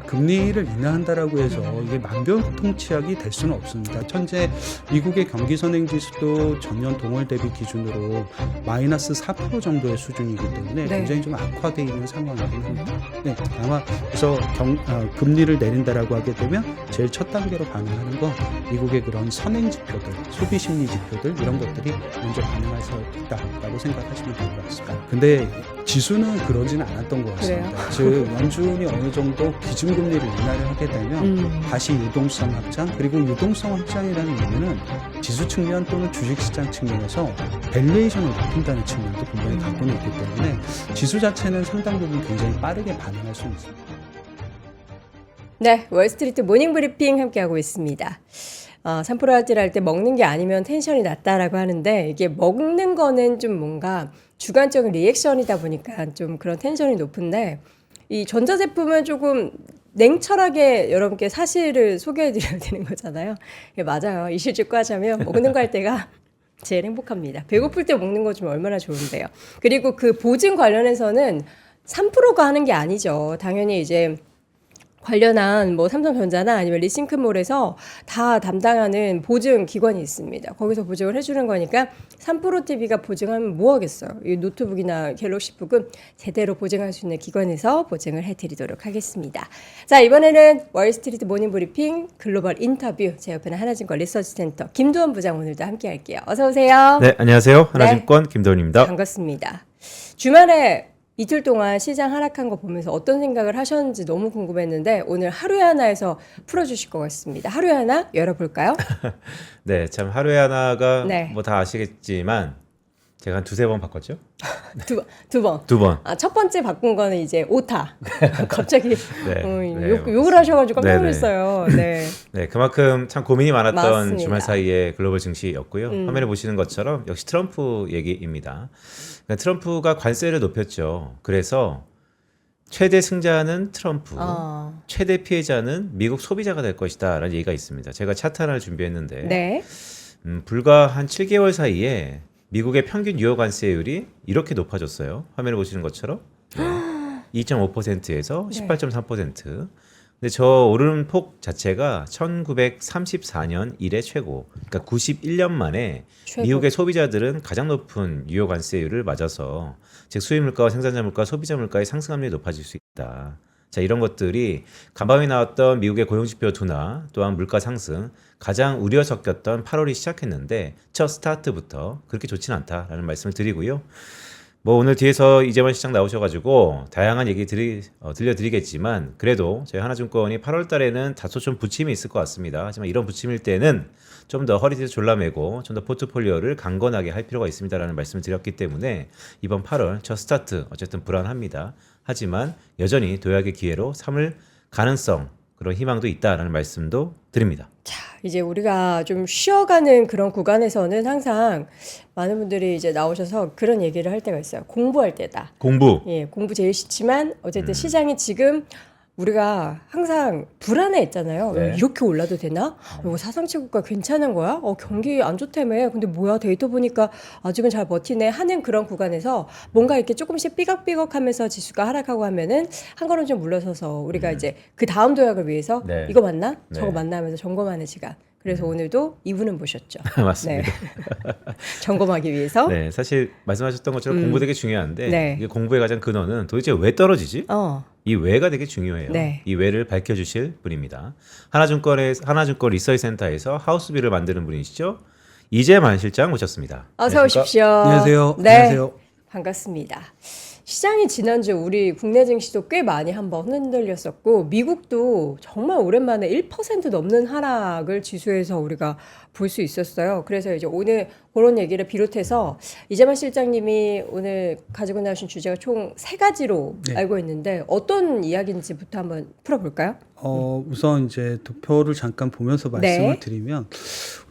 금리를 인하한다라고 해서 이게 만병통치약이 될 수는 없습니다. 현재 미국의 경기 선행 지수도 전년 동월 대비 기준으로 마이너스 4% 정도의 수준이기 때문에 네. 굉장히 좀 악화되어 있는 상황이긴 합니다. 네, 아마 그래서 금리를 내린다라고 하게 되면 제일 첫 단계로 반응하는 건 미국의 그런 선행 지표들, 소비 심리 지표들 이런 것들이 먼저 반응할 수 있다라고 생각하시면 될 것 같습니다. 근데 지수는 그러지는 않았던 것 같습니다. 즉 연준이 어느 정도 기준금리를 인하를 하게 되면 다시 유동성 확장, 그리고 유동성 확장이라는 의미는 지수 측면 또는 주식시장 측면에서 밸류에이션을 높인다는 측면도 분명히 갖고는 있기 때문에 지수 자체는 상당 부분 굉장히 빠르게 반응할 수 있습니다. 네, 월스트리트 모닝브리핑 함께하고 있습니다. 3%할 할 때 먹는 게 아니면 텐션이 낮다라고 하는데 이게 먹는 거는 좀 뭔가 주관적인 리액션이다 보니까 좀 그런 텐션이 높은데 이 전자제품은 조금 냉철하게 여러분께 사실을 소개해드려야 되는 거잖아요. 예, 맞아요. 이실직고 하자면 먹는 거 할 때가 제일 행복합니다. 배고플 때 먹는 거 좀 얼마나 좋은데요. 그리고 그 보증 관련해서는 3%가 하는 게 아니죠. 당연히 이제 관련한 뭐 삼성전자나 아니면 리싱크몰에서 다 담당하는 보증 기관이 있습니다. 거기서 보증을 해주는 거니까 3% TV가 보증하면 뭐 하겠어요. 이 노트북이나 갤럭시북은 제대로 보증할 수 있는 기관에서 보증을 해드리도록 하겠습니다. 자, 이번에는 월스트리트 모닝브리핑 글로벌 인터뷰, 제 옆에는 하나증권 리서치센터 김도원 부장 오늘도 함께 할게요. 어서 오세요. 네, 안녕하세요. 하나증권 김도원입니다. 반갑습니다. 주말에 이틀 동안 시장 하락한 거 보면서 어떤 생각을 하셨는지 너무 궁금했는데 오늘 하루에 하나에서 풀어주실 것 같습니다. 하루에 하나 열어볼까요? 네, 참 하루에 하나가 네. 뭐 다 아시겠지만 제가 한 두세 번 바꿨죠? 두 번. 두 번. 첫 번째 바꾼 거는 이제 오타. 갑자기 네. 욕을 하셔가지고 깜짝 네네. 놀랐어요. 네. 네, 그만큼 참 고민이 많았던 맞습니다. 주말 사이의 글로벌 증시였고요. 화면에 보시는 것처럼 역시 트럼프 얘기입니다. 그러니까 트럼프가 관세를 높였죠. 그래서 최대 승자는 트럼프, 최대 피해자는 미국 소비자가 될 것이다 라는 얘기가 있습니다. 제가 차트 하나를 준비했는데 네. 불과 한 7개월 사이에 미국의 평균 유효 관세율이 이렇게 높아졌어요. 화면에 보시는 것처럼 2.5%에서 18.3%. 근데 저 오름폭 자체가 1934년 이래 최고. 그러니까 91년 만에 최고. 미국의 소비자들은 가장 높은 유효 관세율을 맞아서 즉 수입 물가와 생산자 물가, 소비자 물가의 상승 압력이 높아질 수 있다. 자, 이런 것들이 간밤에 나왔던 미국의 고용지표 둔화 또한 물가 상승 가장 우려 섞였던 8월이 시작했는데 첫 스타트부터 그렇게 좋지는 않다라는 말씀을 드리고요. 뭐 오늘 뒤에서 이재만 시장 나오셔가지고 다양한 얘기 들려드리겠지만 그래도 저희 하나증권이 8월 달에는 다소 좀 부침이 있을 것 같습니다. 하지만 이런 부침일 때는 좀 더 허리띠를 졸라매고 좀 더 포트폴리오를 강건하게 할 필요가 있습니다라는 말씀을 드렸기 때문에 이번 8월 첫 스타트 어쨌든 불안합니다. 하지만 여전히 도약의 기회로 삼을 가능성 그런 희망도 있다라는 말씀도 드립니다. 자, 이제 우리가 좀 쉬어가는 그런 구간에서는 항상 많은 분들이 이제 나오셔서 그런 얘기를 할 때가 있어요. 공부할 때다. 공부. 예, 공부 제일 싫지만 어쨌든 시장이 지금 우리가 항상 불안해했잖아요. 네. 이렇게 올라도 되나? 이거 사상치고가 괜찮은 거야? 경기 안 좋다며. 근데 뭐야 데이터 보니까 아직은 잘 버티네 하는 그런 구간에서 뭔가 이렇게 조금씩 삐걱삐걱하면서 지수가 하락하고 하면은 한 걸음 좀 물러서서 우리가 이제 그 다음 도약을 위해서 네. 이거 맞나? 네. 저거 맞나 하면서 점검하는 시간. 그래서 오늘도 2부는 보셨죠. 맞습니다. 네. 점검하기 위해서. 네, 사실 말씀하셨던 것처럼 공부 되게 중요한데 네. 이게 공부의 가장 근원은 도대체 왜 떨어지지? 어. 이 왜가 되게 중요해요. 네. 이 왜를 밝혀주실 분입니다. 하나증권 리서치센터에서 하우스비를 만드는 분이시죠. 이재만 실장 모셨습니다. 어서 오십시오. 안녕하세요. 네. 안녕하세요. 반갑습니다. 시장이 지난주 우리 국내 증시도 꽤 많이 한번 흔들렸었고 미국도 정말 오랜만에 1% 넘는 하락을 지수에서 우리가 볼 수 있었어요. 그래서 이제 오늘 그런 얘기를 비롯해서 이재만 실장님이 오늘 가지고 나오신 주제가 총 3가지로 네. 알고 있는데 어떤 이야기인지부터 한번 풀어볼까요? 우선 이제 도표를 잠깐 보면서 네. 말씀을 드리면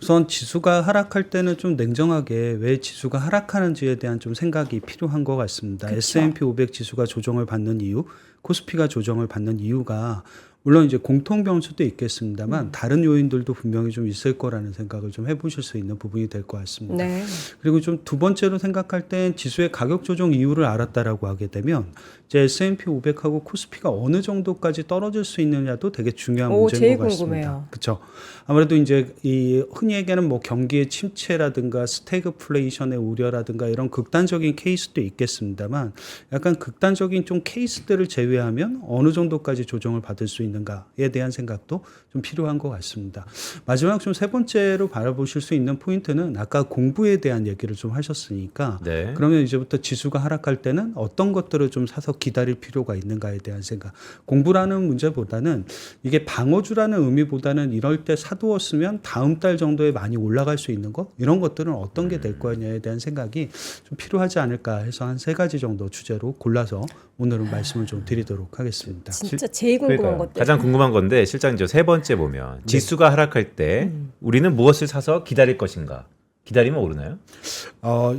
우선 지수가 하락할 때는 좀 냉정하게 왜 지수가 하락하는지에 대한 좀 생각이 필요한 것 같습니다. 그쵸. S&P 500 지수가 조정을 받는 이유, 코스피가 조정을 받는 이유가 물론 이제 공통 변수도 있겠습니다만 다른 요인들도 분명히 좀 있을 거라는 생각을 좀 해보실 수 있는 부분이 될 것 같습니다. 네. 그리고 좀 두 번째로 생각할 땐 지수의 가격 조정 이유를 알았다라고 하게 되면 이제 S&P 500하고 코스피가 어느 정도까지 떨어질 수 있느냐도 되게 중요한 문제인 제일 것 같습니다. 궁금해요. 그렇죠. 아무래도 이제 이 흔히 얘기하는 뭐 경기의 침체라든가 스태그플레이션의 우려라든가 이런 극단적인 케이스도 있겠습니다만 약간 극단적인 좀 케이스들을 제외하면 어느 정도까지 조정을 받을 수 있는가에 대한 생각도 좀 필요한 것 같습니다. 마지막 좀 세 번째로 바라보실 수 있는 포인트는 아까 공부에 대한 얘기를 좀 하셨으니까 네. 그러면 이제부터 지수가 하락할 때는 어떤 것들을 좀 사서 기다릴 필요가 있는가에 대한 생각. 공부라는 문제보다는 이게 방어주라는 의미보다는 이럴 때 사두었으면 다음 달 정도에 많이 올라갈 수 있는 것 이런 것들은 어떤 게 될 거냐에 대한 생각이 좀 필요하지 않을까 해서 한 세 가지 정도 주제로 골라서 오늘은 말씀을 좀 드리도록 하겠습니다. 진짜 제일 궁금한 그러니까요. 것들. 가장 궁금한 건데 실장 저 세 번째 보면 지수가 하락할 때 우리는 무엇을 사서 기다릴 것인가? 기다리면 오르나요?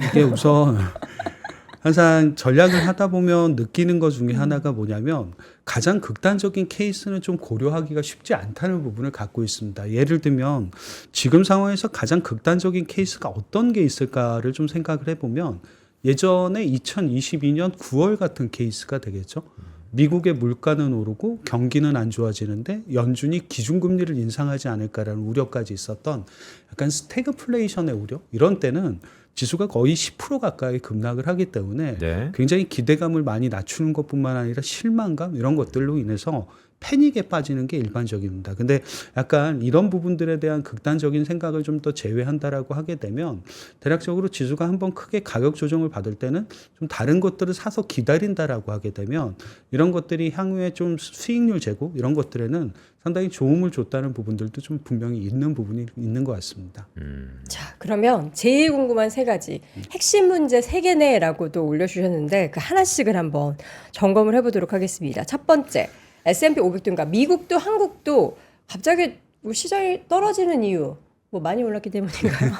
이게 우선 항상 전략을 하다 보면 느끼는 것 중에 하나가 뭐냐면 가장 극단적인 케이스는 좀 고려하기가 쉽지 않다는 부분을 갖고 있습니다. 예를 들면 지금 상황에서 가장 극단적인 케이스가 어떤 게 있을까를 좀 생각을 해보면 예전에 2022년 9월 같은 케이스가 되겠죠. 미국의 물가는 오르고 경기는 안 좋아지는데 연준이 기준금리를 인상하지 않을까라는 우려까지 있었던 약간 스태그플레이션의 우려 이런 때는 지수가 거의 10% 가까이 급락을 하기 때문에 네. 굉장히 기대감을 많이 낮추는 것뿐만 아니라 실망감 이런 것들로 인해서 패닉에 빠지는 게 일반적입니다. 근데 약간 이런 부분들에 대한 극단적인 생각을 좀 더 제외한다라고 하게 되면 대략적으로 지수가 한번 크게 가격 조정을 받을 때는 좀 다른 것들을 사서 기다린다라고 하게 되면 이런 것들이 향후에 좀 수익률 제고 이런 것들에는 상당히 도움을 줬다는 부분들도 좀 분명히 있는 부분이 있는 것 같습니다. 자, 그러면 제일 궁금한 세 가지. 핵심 문제 세 개네라고도 올려주셨는데 그 하나씩을 한번 점검을 해보도록 하겠습니다. 첫 번째, S&P 500도인가 미국도 한국도 갑자기 뭐 시장이 떨어지는 이유 뭐 많이 올랐기 때문인가요?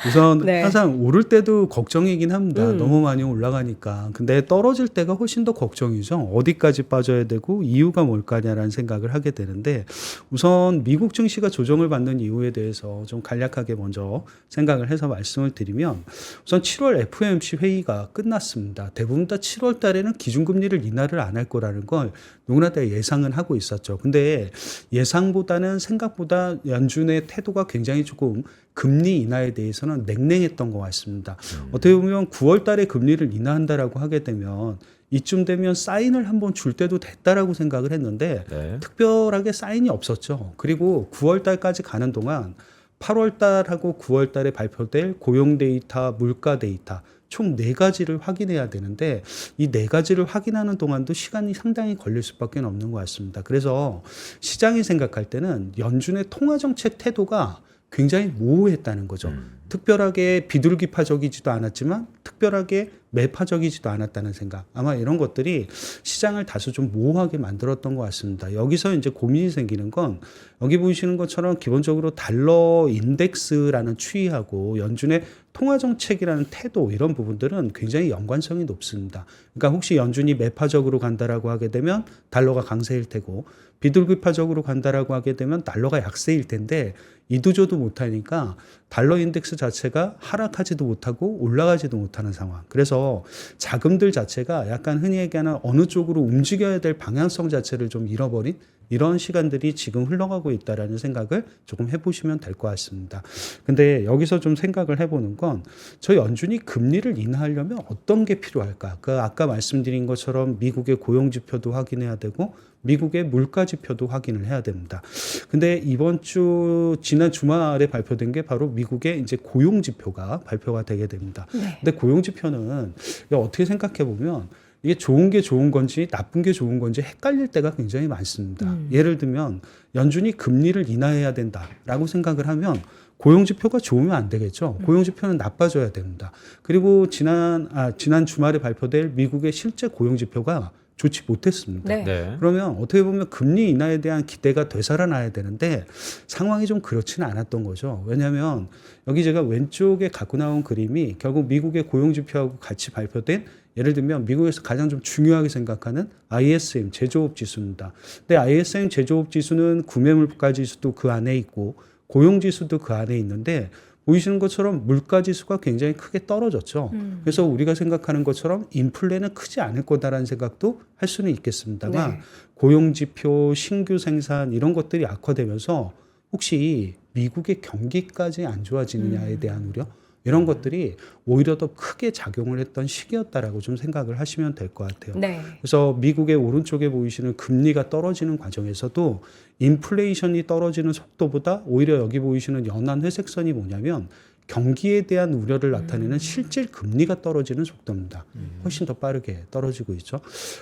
우선 네. 항상 오를 때도 걱정이긴 합니다. 너무 많이 올라가니까. 근데 떨어질 때가 훨씬 더 걱정이죠. 어디까지 빠져야 되고 이유가 뭘까냐라는 생각을 하게 되는데 우선 미국 증시가 조정을 받는 이유에 대해서 좀 간략하게 먼저 생각을 해서 말씀을 드리면 우선 7월 FOMC 회의가 끝났습니다. 대부분 다 7월 달에는 기준금리를 인하를 안 할 거라는 걸 누구나 다 예상은 하고 있었죠. 근데 예상보다는 생각보다 연준의 태도가 굉장히 조금 금리 인하에 대해서는 냉랭했던 것 같습니다. 어떻게 보면 9월 달에 금리를 인하한다라고 하게 되면 이쯤 되면 사인을 한번 줄 때도 됐다라고 생각을 했는데 네. 특별하게 사인이 없었죠. 그리고 9월 달까지 가는 동안 8월 달하고 9월 달에 발표될 고용 데이터, 물가 데이터 총 4가지를 확인해야 되는데 이 4가지를 확인하는 동안도 시간이 상당히 걸릴 수밖에 없는 것 같습니다. 그래서 시장이 생각할 때는 연준의 통화정책 태도가 굉장히 모호했다는 거죠. 특별하게 비둘기파적이지도 않았지만 특별하게 매파적이지도 않았다는 생각. 아마 이런 것들이 시장을 다소 좀 모호하게 만들었던 것 같습니다. 여기서 이제 고민이 생기는 건 여기 보시는 것처럼 기본적으로 달러 인덱스라는 추이하고 연준의 통화정책이라는 태도 이런 부분들은 굉장히 연관성이 높습니다. 그러니까 혹시 연준이 매파적으로 간다라고 하게 되면 달러가 강세일 테고 비둘기파적으로 간다라고 하게 되면 달러가 약세일 텐데 이도저도 못하니까 달러 인덱스 자체가 하락하지도 못하고 올라가지도 못하는 상황. 그래서 자금들 자체가 약간 흔히 얘기하는 어느 쪽으로 움직여야 될 방향성 자체를 좀 잃어버린 이런 시간들이 지금 흘러가고 있다라는 생각을 조금 해보시면 될 것 같습니다. 근데 여기서 좀 생각을 해보는 건 저 연준이 금리를 인하하려면 어떤 게 필요할까? 아까 말씀드린 것처럼 미국의 고용 지표도 확인해야 되고 미국의 물가 지표도 확인을 해야 됩니다. 근데 지난 주말에 발표된 게 바로 미국의 이제 고용 지표가 발표가 되게 됩니다. 네. 근데 고용 지표는 어떻게 생각해 보면 이게 좋은 게 좋은 건지 나쁜 게 좋은 건지 헷갈릴 때가 굉장히 많습니다. 예를 들면 연준이 금리를 인하해야 된다라고 생각을 하면 고용지표가 좋으면 안 되겠죠. 고용지표는 나빠져야 됩니다. 그리고 지난 주말에 발표될 미국의 실제 고용지표가 좋지 못했습니다. 네. 네. 그러면 어떻게 보면 금리 인하에 대한 기대가 되살아나야 되는데 상황이 좀 그렇지는 않았던 거죠. 왜냐하면 여기 제가 왼쪽에 갖고 나온 그림이 결국 미국의 고용지표하고 같이 발표된 예를 들면 미국에서 가장 좀 중요하게 생각하는 ISM 제조업 지수입니다. 근데 ISM 제조업 지수는 구매 물가 지수도 그 안에 있고 고용 지수도 그 안에 있는데 보이시는 것처럼 물가 지수가 굉장히 크게 떨어졌죠. 그래서 우리가 생각하는 것처럼 인플레는 크지 않을 거다라는 생각도 할 수는 있겠습니다만 고용 지표, 신규 생산 이런 것들이 악화되면서 혹시 미국의 경기까지 안 좋아지느냐에 대한 우려 이런 것들이 오히려 더 크게 작용을 했던 시기였다라고 좀 생각을 하시면 될 것 같아요. 그래서 미국의 오른쪽에 보이시는 금리가 떨어지는 과정에서도 인플레이션이 떨어지는 속도보다 오히려 여기 보이시는 연한 회색선이 뭐냐면 경기에 대한 우려를 나타내는 실질 금리가 떨어지는 속도입니다. 훨씬 더 빠르게 떨어지고 있죠.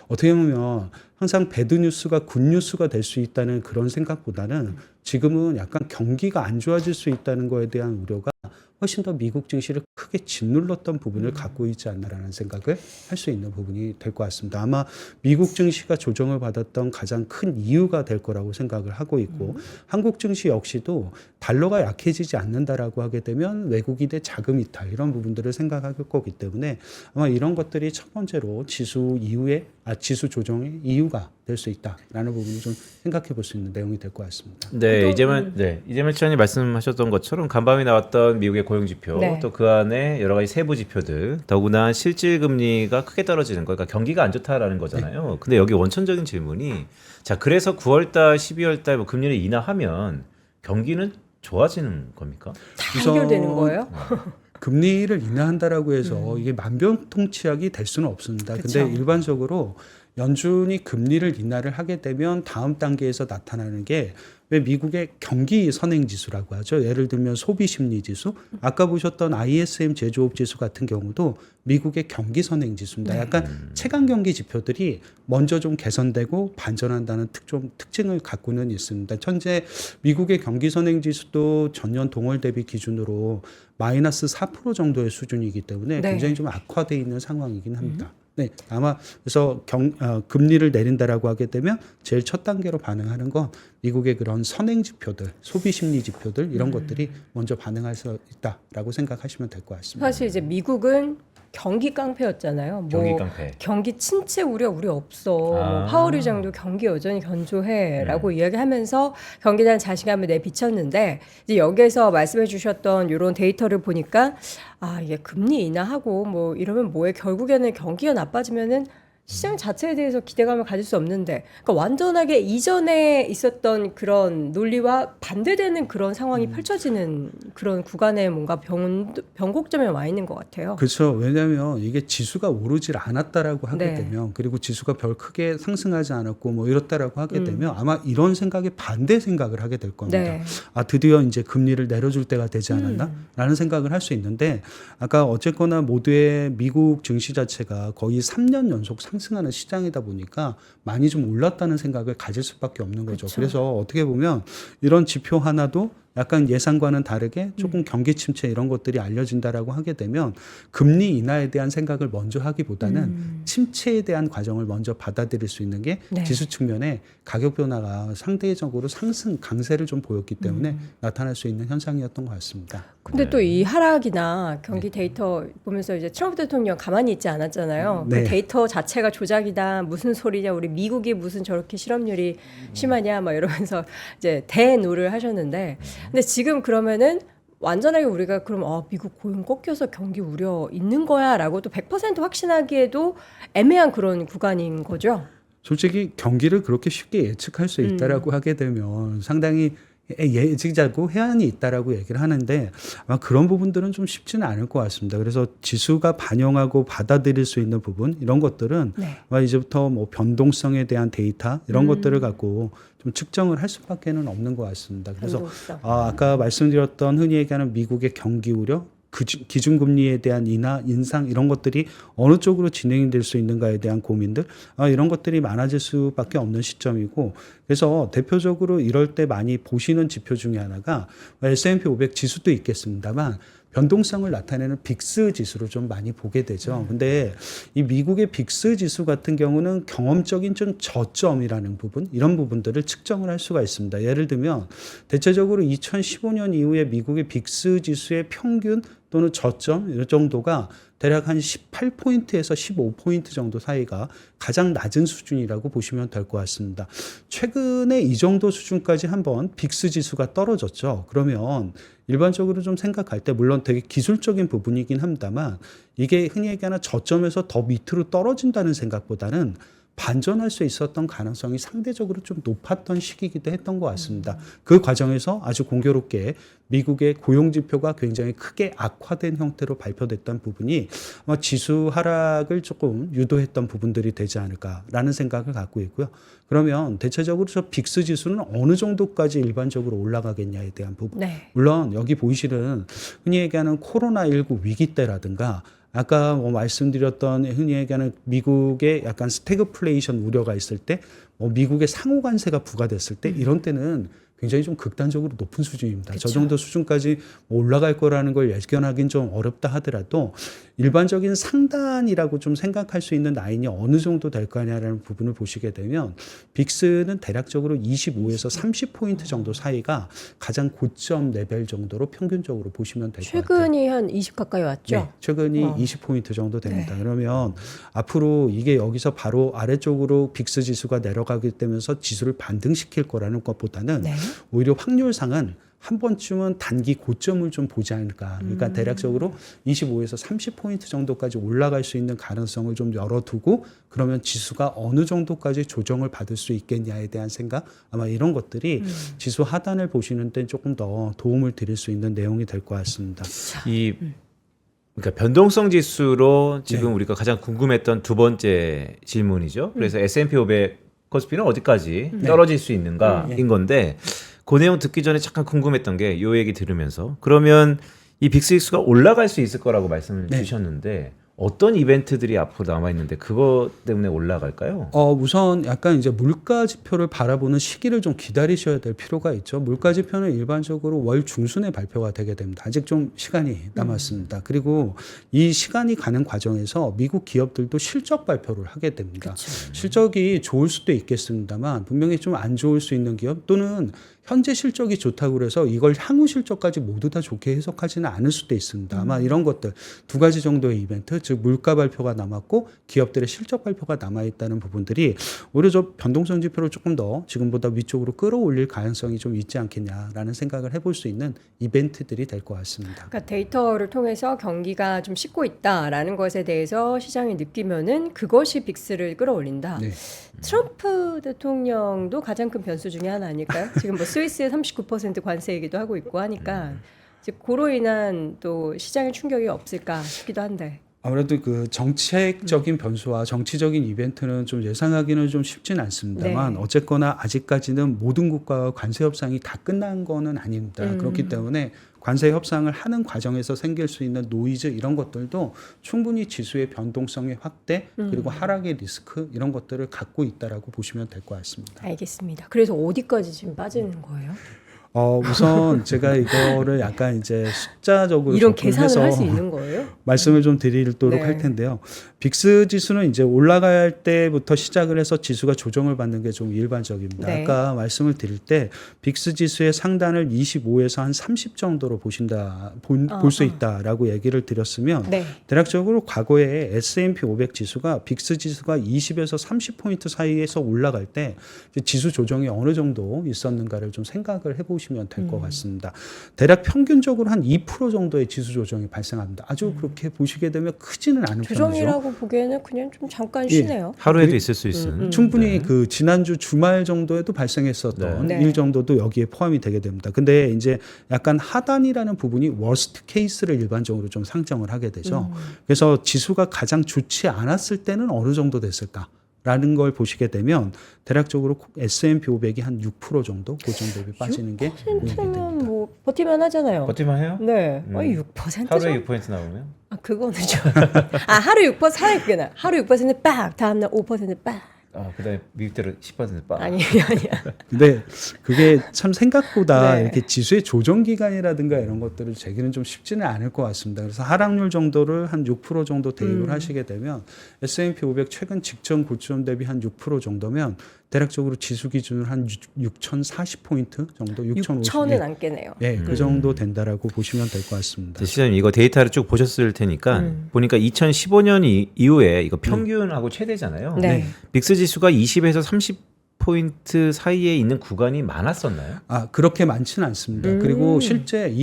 어떻게 보면 항상 배드 뉴스가 굿 뉴스가 될 수 있다는 그런 생각보다는 지금은 약간 경기가 안 좋아질 수 있다는 거에 대한 우려가 훨씬 더 미국 증시를 크게 짓눌렀던 부분을 갖고 있지 않나라는 생각을 할 수 있는 부분이 될 것 같습니다. 아마 미국 증시가 조정을 받았던 가장 큰 이유가 될 거라고 생각을 하고 있고 한국 증시 역시도 달러가 약해지지 않는다라고 하게 되면 외국인의 자금 이탈 이런 부분들을 생각할 거기 때문에 아마 이런 것들이 첫 번째로 지수 조정의 이유가 될 수 있다라는 부분을 좀 생각해 볼 수 있는 내용이 될 것 같습니다. 네, 이재만 차관님 말씀하셨던 것처럼 간밤에 나왔던 미국의 고용 지표, 또 그 안에 여러 가지 세부 지표들, 더구나 실질 금리가 크게 떨어지는 거, 그러니까 경기가 안 좋다라는 거잖아요. 근데 여기 원천적인 질문이, 자, 그래서 9월달, 12월달 뭐 금리를 인하하면 경기는 좋아지는 겁니까? 다 해결되는 거예요? 금리를 인하한다라고 해서 이게 만병통치약이 될 수는 없습니다. 근데 일반적으로 연준이 금리를 인하를 하게 되면 다음 단계에서 나타나는 게 왜 미국의 경기 선행 지수라고 하죠. 예를 들면 소비 심리 지수, 아까 보셨던 ISM 제조업 지수 같은 경우도 미국의 경기 선행 지수입니다. 약간 체감 경기 지표들이 먼저 좀 개선되고 반전한다는 특징을 갖고는 있습니다. 현재 미국의 경기 선행 지수도 전년 동월 대비 기준으로 마이너스 4% 정도의 수준이기 때문에 굉장히 좀 악화되어 있는 상황이긴 합니다. 네, 아마 그래서 금리를 내린다라고 하게 되면 제일 첫 단계로 반응하는 건 미국의 그런 선행 지표들, 소비 심리 지표들 이런 것들이 먼저 반응할 수 있다라고 생각하시면 될 것 같습니다. 사실 이제 미국은 경기 깡패였잖아요. 경기 깡패. 경기 침체 우리 없어. 뭐 파월 의장도 경기 여전히 견조해라고 이야기하면서 경기에 대한 자신감을 내비쳤는데 이제 여기에서 말씀해 주셨던 이런 데이터를 보니까 이게 금리 인하하고 뭐 이러면 뭐에 결국에는 경기가 나빠지면은 시장 자체에 대해서 기대감을 가질 수 없는데, 그러니까 완전하게 이전에 있었던 그런 논리와 반대되는 그런 상황이 펼쳐지는 그런 구간에 뭔가 변곡점에 와 있는 것 같아요. 그렇죠. 왜냐하면 이게 지수가 오르질 않았다라고 하게 되면, 그리고 지수가 별 크게 상승하지 않았고 뭐 이렇다라고 하게 되면 아마 이런 생각에 반대 생각을 하게 될 겁니다. 드디어 이제 금리를 내려줄 때가 되지 않았나라는 생각을 할 수 있는데, 아까 어쨌거나 모두의 미국 증시 자체가 거의 3년 연속 상승하는 시장이다 보니까 많이 좀 올랐다는 생각을 가질 수밖에 없는 거죠. 그래서 어떻게 보면 이런 지표 하나도 약간 예상과는 다르게 조금 경기 침체 이런 것들이 알려진다라고 하게 되면 금리 인하에 대한 생각을 먼저 하기보다는 침체에 대한 과정을 먼저 받아들일 수 있는 게 지수 측면에 가격 변화가 상대적으로 상승 강세를 좀 보였기 때문에 나타날 수 있는 현상이었던 것 같습니다. 근데 또 이 하락이나 경기 데이터 보면서 이제 트럼프 대통령 가만히 있지 않았잖아요. 그 데이터 자체가 조작이다, 무슨 소리냐, 우리 미국이 무슨 저렇게 실업률이 심하냐, 막 이러면서 이제 대노를 하셨는데, 근데 지금 그러면은 완전하게 우리가 그럼 미국 고용 꺾여서 경기 우려 있는 거야라고 또 100% 확신하기에도 애매한 그런 구간인 거죠. 솔직히 경기를 그렇게 쉽게 예측할 수 있다라고 하게 되면 상당히 예측자고 해안이 있다라고 얘기를 하는데 아마 그런 부분들은 좀 쉽지는 않을 것 같습니다. 그래서 지수가 반영하고 받아들일 수 있는 부분 이런 것들은 아마 이제부터 뭐 변동성에 대한 데이터 이런 것들을 갖고 좀 측정을 할 수밖에는 없는 것 같습니다. 그래서 아까 말씀드렸던 흔히 얘기하는 미국의 경기 우려, 기준금리에 대한 인상 이런 것들이 어느 쪽으로 진행이 될 수 있는가에 대한 고민들 이런 것들이 많아질 수밖에 없는 시점이고, 그래서 대표적으로 이럴 때 많이 보시는 지표 중에 하나가 S&P 500 지수도 있겠습니다만 변동성을 나타내는 빅스 지수를 좀 많이 보게 되죠. 근데 이 미국의 빅스 지수 같은 경우는 경험적인 좀 저점이라는 부분, 이런 부분들을 측정을 할 수가 있습니다. 예를 들면 대체적으로 2015년 이후에 미국의 빅스 지수의 평균 또는 저점 이 정도가 대략 한 18포인트에서 15포인트 정도 사이가 가장 낮은 수준이라고 보시면 될 것 같습니다. 최근에 이 정도 수준까지 한번 빅스 지수가 떨어졌죠. 그러면 일반적으로 좀 생각할 때 물론 되게 기술적인 부분이긴 합니다만 이게 흔히 얘기하는 저점에서 더 밑으로 떨어진다는 생각보다는 반전할 수 있었던 가능성이 상대적으로 좀 높았던 시기이기도 했던 것 같습니다. 그 과정에서 아주 공교롭게 미국의 고용지표가 굉장히 크게 악화된 형태로 발표됐던 부분이 아마 지수 하락을 조금 유도했던 부분들이 되지 않을까라는 생각을 갖고 있고요. 그러면 대체적으로 저 빅스 지수는 어느 정도까지 일반적으로 올라가겠냐에 대한 부분. 네. 물론 여기 보이시는 흔히 얘기하는 코로나19 위기 때라든가 아까 말씀드렸던 흔히 얘기하는 미국의 약간 스태그플레이션 우려가 있을 때 미국의 상호 관세가 부과됐을 때 이런 때는 굉장히 좀 극단적으로 높은 수준입니다. 그쵸. 저 정도 수준까지 올라갈 거라는 걸 예견하기는 좀 어렵다 하더라도 일반적인 상단이라고 좀 생각할 수 있는 라인이 어느 정도 될 거냐라는 부분을 보시게 되면 빅스는 대략적으로 25에서 30포인트 정도 사이가 가장 고점 레벨 정도로 평균적으로 보시면 될 것 같아요. 최근이 한 20 가까이 왔죠? 네, 최근이 20포인트 정도 됩니다. 네. 그러면 앞으로 이게 여기서 바로 아래쪽으로 빅스 지수가 내려가게 되면서 지수를 반등시킬 거라는 것보다는 네. 오히려 확률상은 한 번쯤은 단기 고점을 좀 보지 않을까. 그러니까 대략적으로 25에서 30포인트 정도까지 올라갈 수 있는 가능성을 좀 열어두고 그러면 지수가 어느 정도까지 조정을 받을 수 있겠냐에 대한 생각 아마 이런 것들이 지수 하단을 보시는 데 조금 더 도움을 드릴 수 있는 내용이 될 것 같습니다. 그러니까 변동성 지수로 지금 네. 우리가 가장 궁금했던 두 번째 질문이죠. 그래서 S&P 500 코스피는 어디까지 떨어질 수 있는가인 건데 그 내용 듣기 전에 잠깐 궁금했던 게 이 얘기 들으면서 그러면 이 빅스 지수가 올라갈 수 있을 거라고 말씀을 주셨는데 어떤 이벤트들이 앞으로 남아 있는데 그것 때문에 올라갈까요? 우선 약간 이제 물가 지표를 바라보는 시기를 좀 기다리셔야 될 필요가 있죠. 물가 지표는 일반적으로 월 중순에 발표가 되게 됩니다. 아직 좀 시간이 남았습니다. 그리고 이 시간이 가는 과정에서 미국 기업들도 실적 발표를 하게 됩니다. 그쵸. 실적이 좋을 수도 있겠습니다만 분명히 좀 안 좋을 수 있는 기업 또는 현재 실적이 좋다고 그래서 이걸 향후 실적까지 모두 다 좋게 해석하지는 않을 수도 있습니다. 아마 이런 것들 두 가지 정도의 이벤트, 즉 물가 발표가 남았고 기업들의 실적 발표가 남아있다는 부분들이 오히려 저 변동성 지표를 조금 더 지금보다 위쪽으로 끌어올릴 가능성이 좀 있지 않겠냐라는 생각을 해볼 수 있는 이벤트들이 될 것 같습니다. 그러니까 데이터를 통해서 경기가 좀 식고 있다라는 것에 대해서 시장이 느끼면은 그것이 빅스를 끌어올린다. 네. 트럼프 대통령도 가장 큰 변수 중에 하나 아닐까요? 지금 뭐 스위스에 39% 관세 얘기도 하고 있고 하니까 이제 그로 인한 또 시장의 충격이 없을까 싶기도 한데. 아무래도 그 정책적인 변수와 정치적인 이벤트는 좀 예상하기는 좀 쉽진 않습니다만 네. 어쨌거나 아직까지는 모든 국가와 관세 협상이 다 끝난 거는 아닙니다. 그렇기 때문에 관세 협상을 하는 과정에서 생길 수 있는 노이즈 이런 것들도 충분히 지수의 변동성의 확대 그리고 하락의 리스크 이런 것들을 갖고 있다라고 보시면 될 것 같습니다. 알겠습니다. 그래서 어디까지 지금 빠지는 거예요? 우선 제가 이거를 약간 이제 숫자적으로 이런 접근해서 계산을 할 수 있는 거예요? 말씀을 좀 드리도록 네. 할 텐데요. 빅스 지수는 이제 올라갈 때부터 시작을 해서 지수가 조정을 받는 게 좀 일반적입니다. 네. 아까 말씀을 드릴 때 빅스 지수의 상단을 25에서 한 30 정도로 볼 수 있다라고 얘기를 드렸으면 네. 대략적으로 과거에 S&P 500 지수가 빅스 지수가 20에서 30포인트 사이에서 올라갈 때 지수 조정이 어느 정도 있었는가를 좀 생각을 해보시면 될 것 같습니다. 대략 평균적으로 한 2% 정도의 지수 조정이 발생합니다. 아주 그렇게 보시게 되면 크지는 않은 편이죠. 조정이라고 보기에는 그냥 좀 잠깐 쉬네요. 하루에도 있을 수 있는 충분히 그 지난주 주말 정도에도 발생했었던 네. 일 정도도 여기에 포함이 되게 됩니다. 근데 이제 약간 하단이라는 부분이 워스트 케이스를 일반적으로 좀 상정을 하게 되죠. 그래서 지수가 가장 좋지 않았을 때는 어느 정도 됐을까? 라는 걸 보시게 되면 대략적으로 S&P 500이 한 6% 정도 고점 대비 빠지는 게 보이게 됩니다. 6%면 뭐 버티만 하잖아요. 버티만 해요? 네. 6%죠? 하루에 6% 나오면? 그거는 좀. 하루 6% 사야겠구나. 하루 6% 빡. 다음날 5% 빡. 그다음에 미국대로 10% 빠. 아니야. 근데 그게 참 생각보다 네. 이렇게 지수의 조정 기간이라든가 이런 것들을 재기는 좀 쉽지는 않을 것 같습니다. 그래서 하락률 정도를 한 6% 정도 대입을 하시게 되면 S&P 500 최근 직전 고점 대비 한 6% 정도면 대략적으로 지수 기준으로 한 6,040포인트 정도, 6,000은 안 깨네요. 네, 그 정도 된다라고 보시면 될 것 같습니다. 시장님 이거 데이터를 쭉 보셨을 테니까 보니까 2015년 이후에 이거 평균하고 최대잖아요. 네. 빅스 지수가 20에서 30포인트 사이에 있는 구간이 많았었나요? 그렇게 많지는 않습니다. 그리고 실제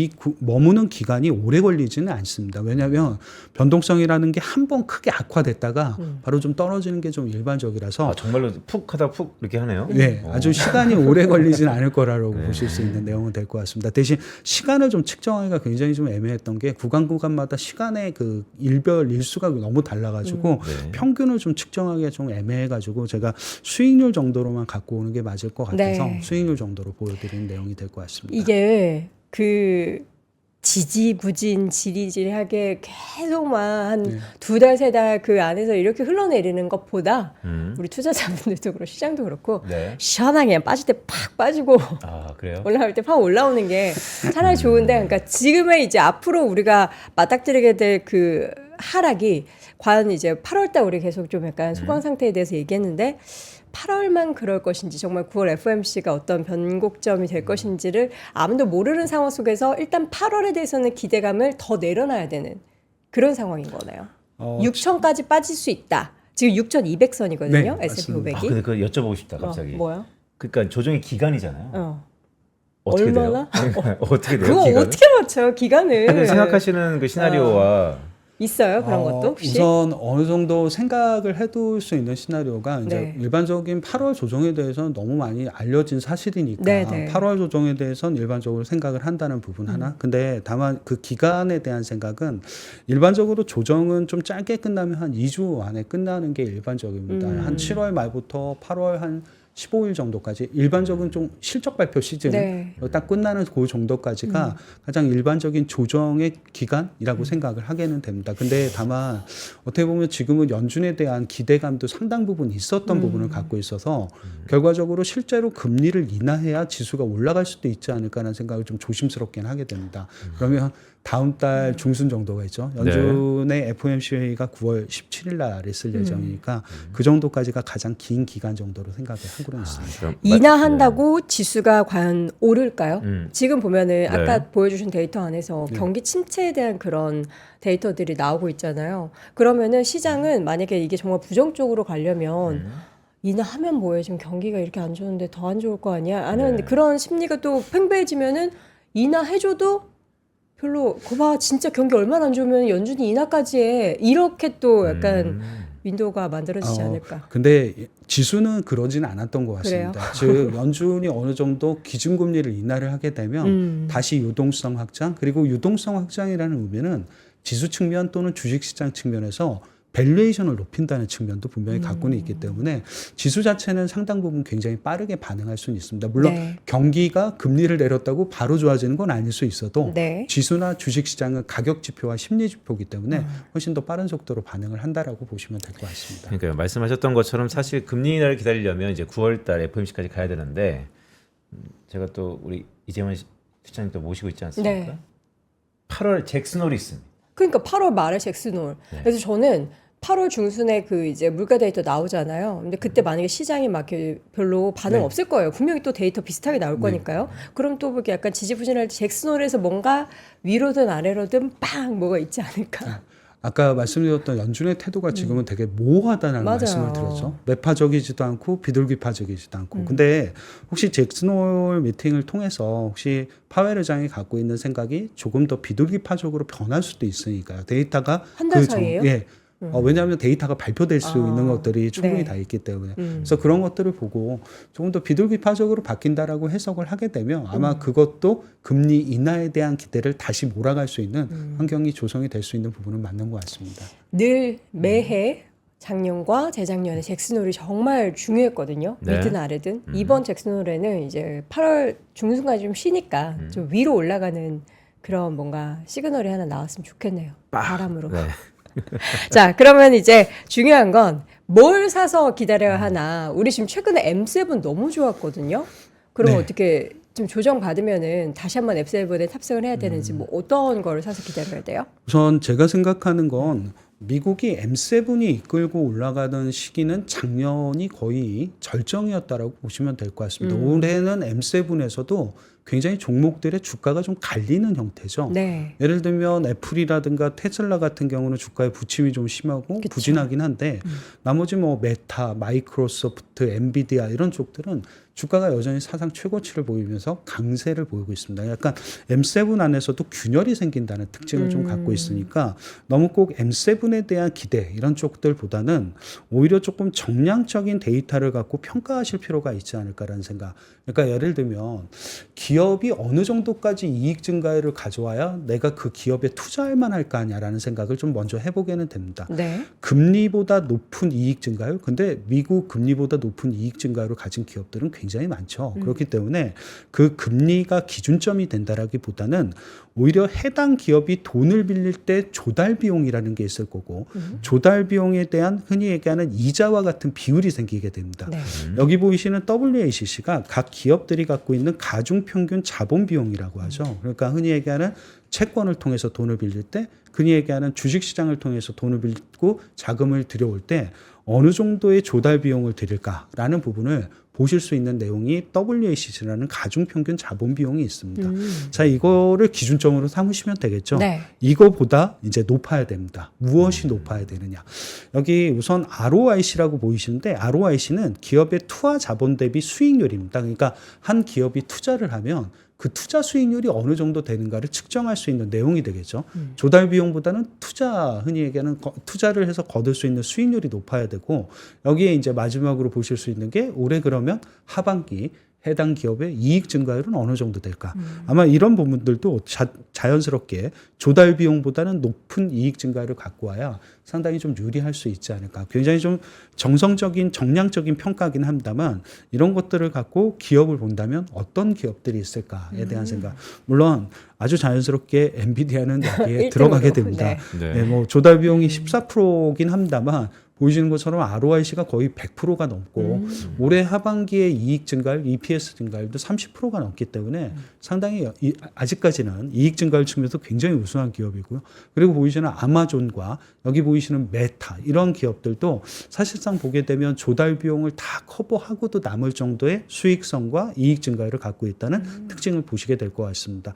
머무는 기간이 오래 걸리지는 않습니다. 왜냐하면 변동성이라는 게 한 번 크게 악화됐다가 바로 좀 떨어지는 게 좀 일반적이라서 정말로 푹 하다 푹 이렇게 하네요. 네, 아주 시간이 오래 걸리진 않을 거라고 보실 수 있는 내용은 될 것 같습니다. 대신 시간을 좀 측정하기가 굉장히 좀 애매했던 게 구간마다 시간의 그 일수가 너무 달라가지고 평균을 좀 측정하기가 좀 애매해가지고 제가 수익률 정도로만 갖고 오는 게 맞을 것 같아서 네. 수익률 정도로 보여드리는 내용이 될 것 같습니다. 이게 그 지지부진 지리지리하게 계속만 한 두 달, 세 달 그 안에서 이렇게 흘러내리는 것보다 우리 투자자분들도 그렇고 시장도 그렇고 시원하게 그냥 빠질 때 팍 빠지고 그래요? 올라올 때 팍 올라오는 게 차라리 좋은데, 그러니까 지금의 이제 앞으로 우리가 맞닥뜨리게 될 그 하락이 과연 이제 8월달 우리 계속 좀 약간 소강 상태에 대해서 얘기했는데 8월만 그럴 것인지 정말 9월 FOMC가 어떤 변곡점이 될 것인지를 아무도 모르는 상황 속에서 일단 8월에 대해서는 기대감을 더 내려놔야 되는 그런 상황인 거네요. 6천까지 빠질 수 있다. 지금 6,200선이거든요. 네, S&P 맞습니다. 500이. 근데 그거 여쭤보고 싶다 갑자기. 뭐요? 그러니까 조정의 기간이잖아요. 어떻게 얼마나? 돼요? 어떻게 돼요? 그거 기간은? 어떻게 맞춰요? 기간을. 생각하시는 그 시나리오와 있어요? 그런 것도 혹시? 우선 어느 정도 생각을 해둘 수 있는 시나리오가 이제 일반적인 8월 조정에 대해서는 너무 많이 알려진 사실이니까 8월 조정에 대해서는 일반적으로 생각을 한다는 부분 하나. 근데 다만 그 기간에 대한 생각은 일반적으로 조정은 좀 짧게 끝나면 한 2주 안에 끝나는 게 일반적입니다. 한 7월 말부터 8월 한 15일 정도까지 일반적인 좀 실적 발표 시즌 딱 끝나는 그 정도까지가 가장 일반적인 조정의 기간이라고 생각을 하게는 됩니다. 근데 다만 어떻게 보면 지금은 연준에 대한 기대감도 상당 부분 있었던 부분을 갖고 있어서 결과적으로 실제로 금리를 인하해야 지수가 올라갈 수도 있지 않을까라는 생각을 좀 조심스럽긴 하게 됩니다. 그러면 다음 달 중순 정도가 있죠. 연준의 FOMC 회의가 9월 17일 날 있을 예정이니까 그 정도까지가 가장 긴 기간 정도로 생각을 하고는 있습니다. 인하한다고 지수가 과연 오를까요? 지금 보면은 아까 보여주신 데이터 안에서 경기 침체에 대한 그런 데이터들이 나오고 있잖아요. 그러면은 시장은 만약에 이게 정말 부정적으로 가려면 인하하면 뭐예요? 지금 경기가 이렇게 안 좋은데 더 안 좋을 거 아니야? 하는 그런 심리가 또 팽배해지면은 인하해줘도 별로 거봐 진짜 경기 얼마나 안 좋으면 연준이 인하까지 해 이렇게 또 약간 윈도우가 만들어지지 않을까. 근데 지수는 그러지는 않았던 것 같습니다. 그래요? 즉 연준이 어느 정도 기준금리를 인하를 하게 되면 다시 유동성 확장, 그리고 유동성 확장이라는 의미는 지수 측면 또는 주식시장 측면에서 밸류에이션을 높인다는 측면도 분명히 갖고는 있기 때문에 지수 자체는 상당 부분 굉장히 빠르게 반응할 수는 있습니다. 물론 경기가 금리를 내렸다고 바로 좋아지는 건 아닐 수 있어도 지수나 주식시장은 가격 지표와 심리 지표이기 때문에 훨씬 더 빠른 속도로 반응을 한다라고 보시면 될 것 같습니다. 그러니까 말씀하셨던 것처럼 사실 금리 인하를 기다리려면 이제 9월달 FOMC까지 가야 되는데 제가 또 우리 이재원 실장님 또 모시고 있지 않습니까? 8월 잭슨홀이있습니다. 그러니까 8월 말에 잭슨홀. 그래서 저는 8월 중순에 그 이제 물가 데이터 나오잖아요. 근데 그때 만약에 시장이 막 별로 반응 없을 거예요. 분명히 또 데이터 비슷하게 나올 거니까요. 그럼 또 이렇게 약간 지지부진할 때 잭슨홀에서 뭔가 위로든 아래로든 빵 뭐가 있지 않을까. 아까 말씀드렸던 연준의 태도가 지금은 되게 모호하다는 말씀을 드렸죠. 매파적이지도 않고 비둘기파적이지도 않고. 근데 혹시 잭슨홀 미팅을 통해서 혹시 파웰 의장이 갖고 있는 생각이 조금 더 비둘기파적으로 변할 수도 있으니까요. 데이터가 한 달 사이에요? 왜냐하면 데이터가 발표될 수 있는 것들이 충분히 다 있기 때문에 그래서 그런 것들을 보고 조금 더 비둘기파적으로 바뀐다라고 해석을 하게 되면 아마 그것도 금리 인하에 대한 기대를 다시 몰아갈 수 있는 환경이 조성이 될 수 있는 부분은 맞는 것 같습니다. 늘 매해 작년과 재작년에 잭슨홀이 정말 중요했거든요. 위든 아래든. 이번 잭슨홀에는 이제 8월 중순까지 좀 쉬니까 좀 위로 올라가는 그런 뭔가 시그널이 하나 나왔으면 좋겠네요. 바람으로. 자, 그러면 이제 중요한 건 뭘 사서 기다려야 하나. 우리 지금 최근에 M7 너무 좋았거든요. 그럼 어떻게 좀 조정 받으면은 다시 한번 M7에 탑승을 해야 되는지 뭐 어떤 거를 사서 기다려야 돼요? 우선 제가 생각하는 건 미국이 M7이 이끌고 올라가던 시기는 작년이 거의 절정이었다라고 보시면 될 것 같습니다. 올해는 M7에서도 굉장히 종목들의 주가가 좀 갈리는 형태죠. 네. 예를 들면 애플이라든가 테슬라 같은 경우는 주가의 부침이 좀 심하고 그쵸. 부진하긴 한데 나머지 뭐 메타, 마이크로소프트, 엔비디아 이런 쪽들은 주가가 여전히 사상 최고치를 보이면서 강세를 보이고 있습니다. 약간 M7 안에서도 균열이 생긴다는 특징을 좀 갖고 있으니까 너무 꼭 M7에 대한 기대 이런 쪽들보다는 오히려 조금 정량적인 데이터를 갖고 평가하실 필요가 있지 않을까라는 생각. 그러니까 예를 들면 기업이 어느 정도까지 이익 증가율을 가져와야 내가 그 기업에 투자할 만할까 하냐라는 생각을 좀 먼저 해보게는 됩니다. 네. 금리보다 높은 이익 증가율, 근데 미국 금리보다 높은 이익 증가율을 가진 기업들은 굉장히 많죠. 그렇기 때문에 그 금리가 기준점이 된다라기보다는 오히려 해당 기업이 돈을 빌릴 때 조달 비용이라는 게 있을 거고 조달 비용에 대한 흔히 얘기하는 이자와 같은 비율이 생기게 됩니다. 네. 여기 보이시는 WACC가 각 기업들이 갖고 있는 가중평균 자본 비용이라고 하죠. 그러니까 흔히 얘기하는 채권을 통해서 돈을 빌릴 때, 흔히 얘기하는 주식시장을 통해서 돈을 빌리고 자금을 들여올 때 어느 정도의 조달 비용을 들일까라는 부분을 보실 수 있는 내용이 WACC라는 가중평균 자본 비용이 있습니다. 자, 이거를 기준점으로 삼으시면 되겠죠. 네. 이거보다 이제 높아야 됩니다. 무엇이 높아야 되느냐. 여기 우선 ROIC라고 보이시는데 ROIC는 기업의 투하 자본 대비 수익률입니다. 그러니까 한 기업이 투자를 하면 그 투자 수익률이 어느 정도 되는가를 측정할 수 있는 내용이 되겠죠. 조달 비용보다는 흔히 얘기하는 투자를 해서 거둘 수 있는 수익률이 높아야 되고, 여기에 이제 마지막으로 보실 수 있는 게 올해 그러면 하반기 해당 기업의 이익 증가율은 어느 정도 될까? 아마 이런 부분들도 자연스럽게 조달 비용보다는 높은 이익 증가율을 갖고 와야 상당히 좀 유리할 수 있지 않을까. 굉장히 좀 정성적인 정량적인 평가긴 합니다만 이런 것들을 갖고 기업을 본다면 어떤 기업들이 있을까에 대한 생각. 물론 아주 자연스럽게 엔비디아는 여기에 들어가게 됩니다. 네. 네, 뭐 조달 비용이 14%긴 합니다만 보이시는 것처럼 ROIC가 거의 100%가 넘고 올해 하반기에 이익 증가율, EPS 증가율도 30%가 넘기 때문에 상당히 아직까지는 이익 증가율 측면에서 굉장히 우수한 기업이고요. 그리고 보이시는 아마존과 여기 보이시는 메타 이런 기업들도 사실상 보게 되면 조달 비용을 다 커버하고도 남을 정도의 수익성과 이익 증가율을 갖고 있다는 특징을 보시게 될 것 같습니다.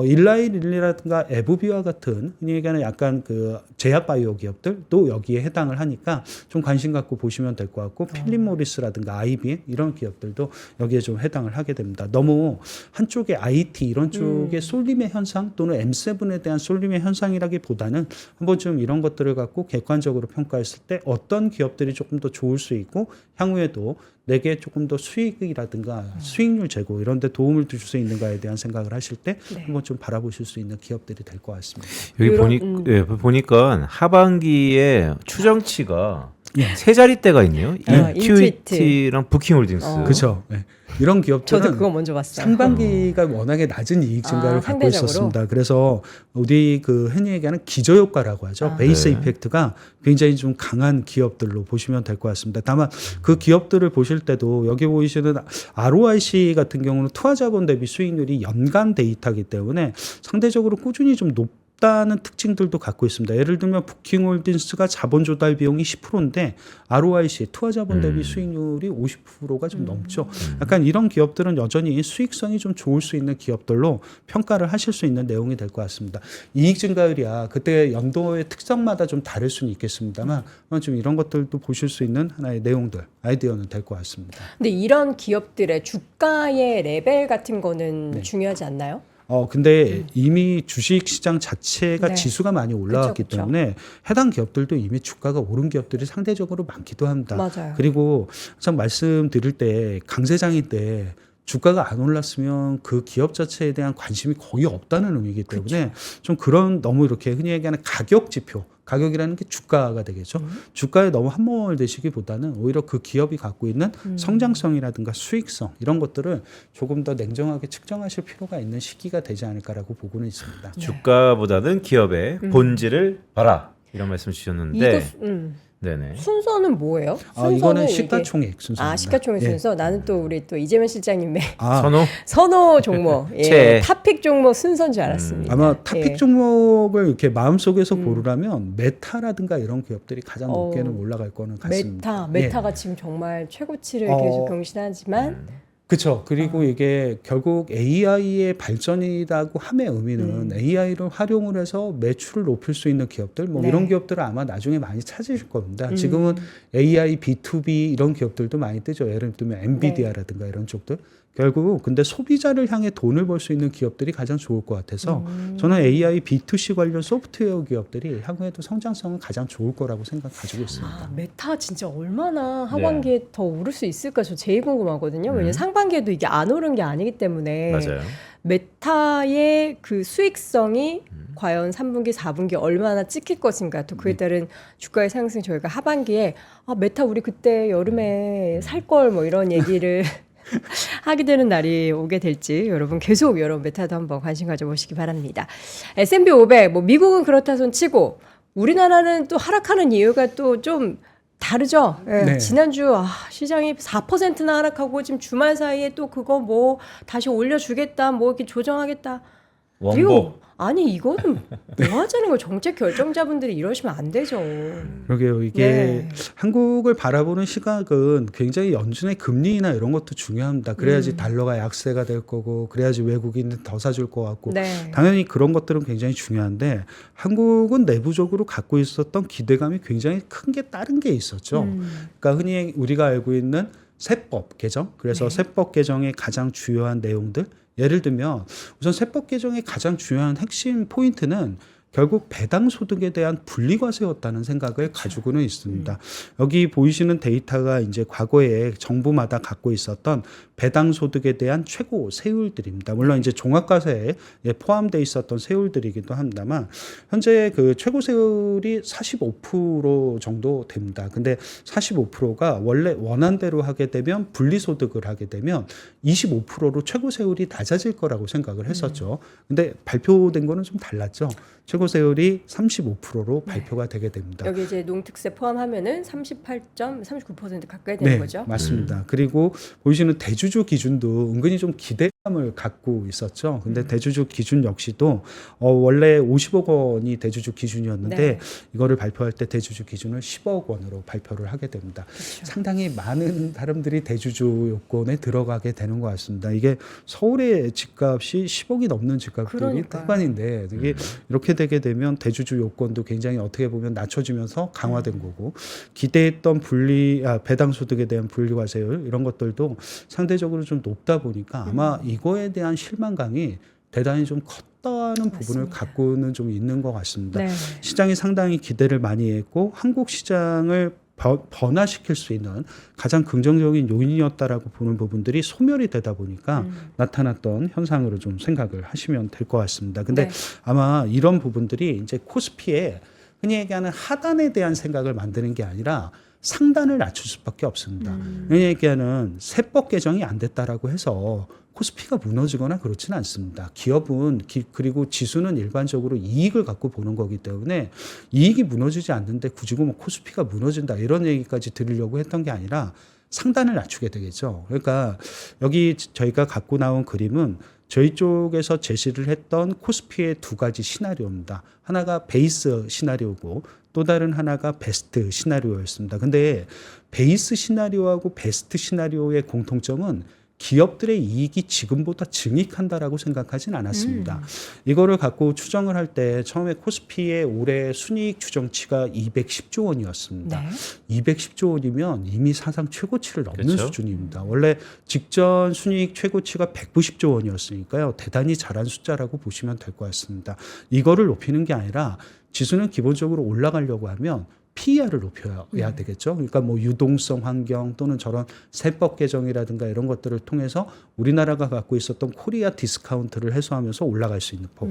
일라이릴리라든가 에브비와 같은 흔히 얘기하는 약간 그 제약 바이오 기업들도 여기에 해당을 하니까 좀 관심 갖고 보시면 될 것 같고 필립 모리스라든가 IBM 이런 기업들도 여기에 좀 해당을 하게 됩니다. 너무 한쪽에 IT 이런 쪽의 쏠림의 현상 또는 M7에 대한 쏠림의 현상이라기보다는 한번 좀 이런 것들을 갖고 객관적으로 평가했을 때 어떤 기업들이 조금 더 좋을 수 있고 향후에도 내게 조금 더 수익이라든가 수익률 제고 이런 데 도움을 줄 수 있는가에 대한 생각을 하실 때 네. 한번 좀 바라보실 수 있는 기업들이 될 것 같습니다. 여기 보니까 하반기에 추정치가 세 자릿대가 있네요. 인투이티랑 부킹홀딩스. 그렇죠. 네. 이런 기업들은 저도 그거 먼저 봤어요. 상반기가 워낙에 낮은 이익 증가를 갖고 상대적으로? 있었습니다. 그래서 우리 그 흔히 얘기하는 기저효과라고 하죠. 베이스 네. 이펙트가 굉장히 좀 강한 기업들로 보시면 될 것 같습니다. 다만 그 기업들을 보실 때도 여기 보이시는 ROIC 같은 경우는 투하자본 대비 수익률이 연간 데이터이기 때문에 상대적으로 꾸준히 좀 높다는 특징들도 갖고 있습니다. 예를 들면 부킹홀딩스가 자본 조달 비용이 10%인데 ROIC 투하자본 대비 수익률이 50%가 좀 넘죠. 약간 이런 기업들은 여전히 수익성이 좀 좋을 수 있는 기업들로 평가를 하실 수 있는 내용이 될 것 같습니다. 이익 증가율이야 그때 연도의 특성마다 좀 다를 수는 있겠습니다만 좀 이런 것들도 보실 수 있는 하나의 내용들, 아이디어는 될 것 같습니다. 근데 이런 기업들의 주가의 레벨 같은 거는 중요하지 않나요? 근데 이미 주식시장 자체가 네. 지수가 많이 올라왔기 그쵸. 때문에 해당 기업들도 이미 주가가 오른 기업들이 상대적으로 많기도 합니다. 맞아요. 그리고 참 말씀드릴 때 강세장일 때 주가가 안 올랐으면 그 기업 자체에 대한 관심이 거의 없다는 의미이기 때문에 좀 그런 너무 이렇게 흔히 얘기하는 가격 지표, 가격이라는 게 주가가 되겠죠. 주가에 너무 함몰되시기보다는 오히려 그 기업이 갖고 있는 성장성이라든가 수익성 이런 것들을 조금 더 냉정하게 측정하실 필요가 있는 시기가 되지 않을까라고 보고는 있습니다. 주가보다는 기업의 본질을 봐라 이런 말씀 주셨는데 네네. 순서는 뭐예요? 이거는 순서는 시가총액 순서입니다. 시가총액 예. 순서. 나는 또 우리 또 이재명 실장님의 선호? 선호 종목, 최애. 탑픽 종목 순서인 줄 알았습니다. 아마 탑픽 예. 종목을 이렇게 마음속에서 고르라면 메타라든가 이런 기업들이 가장 어, 높게는 올라갈 거는 같습니다. 메타가 지금 정말 최고치를 계속 경신하지만 그렇죠. 그리고 이게 결국 AI의 발전이라고 함의 의미는 AI를 활용을 해서 매출을 높일 수 있는 기업들, 뭐 네. 이런 기업들을 아마 나중에 많이 찾으실 겁니다. 지금은 AI, B2B 이런 기업들도 많이 뜨죠. 예를 들면 엔비디아라든가 이런 쪽들. 결국 근데 소비자를 향해 돈을 벌 수 있는 기업들이 가장 좋을 것 같아서 저는 AI, B2C 관련 소프트웨어 기업들이 향후에도 성장성은 가장 좋을 거라고 생각 가지고 있습니다. 메타 진짜 얼마나 하반기에 더 오를 수 있을까 저 제일 궁금하거든요. 왜냐면 상반기에도 이게 안 오른 게 아니기 때문에 맞아요. 메타의 그 수익성이 과연 3분기, 4분기 얼마나 찍힐 것인가 또 그에 따른 주가의 상승 저희가 하반기에 메타 우리 그때 여름에 살 걸 뭐 이런 얘기를 하게 되는 날이 오게 될지 여러분 계속 여러분 메타도 한번 관심 가져보시기 바랍니다. S&P 500 뭐 미국은 그렇다 손 치고 우리나라는 또 하락하는 이유가 또 좀 다르죠. 예, 네. 지난주 시장이 4%나 하락하고 지금 주말 사이에 또 그거 뭐 다시 올려주겠다 뭐 이렇게 조정하겠다. 원복. 아니 이거는 뭐 하자는 거 정책 결정자분들이 이러시면 안 되죠. 그러게요. 이게 네. 한국을 바라보는 시각은 굉장히 연준의 금리나 이런 것도 중요합니다. 그래야지 달러가 약세가 될 거고, 그래야지 외국인은 더 사줄 것 같고, 네. 당연히 그런 것들은 굉장히 중요한데 한국은 내부적으로 갖고 있었던 기대감이 굉장히 큰 게 다른 게 있었죠. 그러니까 흔히 우리가 알고 있는 세법 개정, 그래서 세법 개정의 가장 주요한 내용들, 예를 들면 우선 세법 개정의 가장 중요한 핵심 포인트는 결국 배당 소득에 대한 분리과세였다는 생각을 가지고는 있습니다. 여기 보이시는 데이터가 이제 과거에 정부마다 갖고 있었던 배당 소득에 대한 최고 세율들입니다. 물론 이제 종합과세에 포함되어 있었던 세율들이기도 합니다만 현재 그 최고 세율이 45% 정도 됩니다. 근데 45%가 원래 원안대로 하게 되면 분리소득을 하게 되면 25%로 최고 세율이 낮아질 거라고 생각을 했었죠. 근데 발표된 거는 좀 달랐죠. 최고 세율이 35%로 발표가 되게 됩니다. 여기 이제 농특세 포함하면은 39% 가까이 되는 거죠. 맞습니다. 그리고 보이시는 대주주 기준도 은근히 좀 기대감을 갖고 있었죠. 근데 대주주 기준 역시도 원래 50억 원이 대주주 기준이었는데 네. 이거를 발표할 때 대주주 기준을 10억 원으로 발표를 하게 됩니다. 그렇죠. 상당히 많은 사람들이 대주주 요건에 들어가게 되는 것 같습니다. 이게 서울의 집값이 10억이 넘는 집값들이 그러니까요. 태반인데 이게 이렇게 되게 되면 대주주 요건도 굉장히 어떻게 보면 낮춰지면서 강화된 거고 기대했던 배당 소득에 대한 분리과세율 이런 것들도 상대적으로 좀 높다 보니까 아마 이거에 대한 실망감이 대단히 좀 컸다는 부분을 갖고는 좀 있는 것 같습니다. 네. 시장이 상당히 기대를 많이 했고 한국 시장을 번화시킬 수 있는 가장 긍정적인 요인이었다라고 보는 부분들이 소멸이 되다 보니까 나타났던 현상으로 좀 생각을 하시면 될 것 같습니다. 근데 네. 아마 이런 부분들이 이제 코스피에 흔히 얘기하는 하단에 대한 생각을 만드는 게 아니라 상단을 낮출 수밖에 없습니다. 흔히 얘기하는 세법 개정이 안 됐다라고 해서 코스피가 무너지거나 그렇지는 않습니다. 기업은 그리고 지수는 일반적으로 이익을 갖고 보는 거기 때문에 이익이 무너지지 않는데 굳이 뭐 코스피가 무너진다 이런 얘기까지 드리려고 했던 게 아니라 상단을 낮추게 되겠죠. 그러니까 여기 저희가 갖고 나온 그림은 저희 쪽에서 제시를 했던 코스피의 두 가지 시나리오입니다. 하나가 베이스 시나리오고 또 다른 하나가 베스트 시나리오였습니다. 근데 베이스 시나리오하고 베스트 시나리오의 공통점은 기업들의 이익이 지금보다 증익한다라고 생각하진 않았습니다. 이거를 갖고 추정을 할 때 처음에 코스피의 올해 순이익 추정치가 210조 원이었습니다. 네. 210조 원이면 이미 사상 최고치를 넘는 그렇죠. 수준입니다. 원래 직전 순이익 최고치가 190조 원이었으니까요. 대단히 잘한 숫자라고 보시면 될 것 같습니다. 이거를 높이는 게 아니라 지수는 기본적으로 올라가려고 하면 PER을 높여야 되겠죠. 그러니까 뭐 유동성 환경 또는 저런 세법 개정이라든가 이런 것들을 통해서 우리나라가 갖고 있었던 코리아 디스카운트를 해소하면서 올라갈 수 있는 법.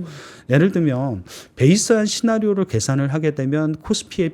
예를 들면 베이스한 시나리오를 계산을 하게 되면 코스피의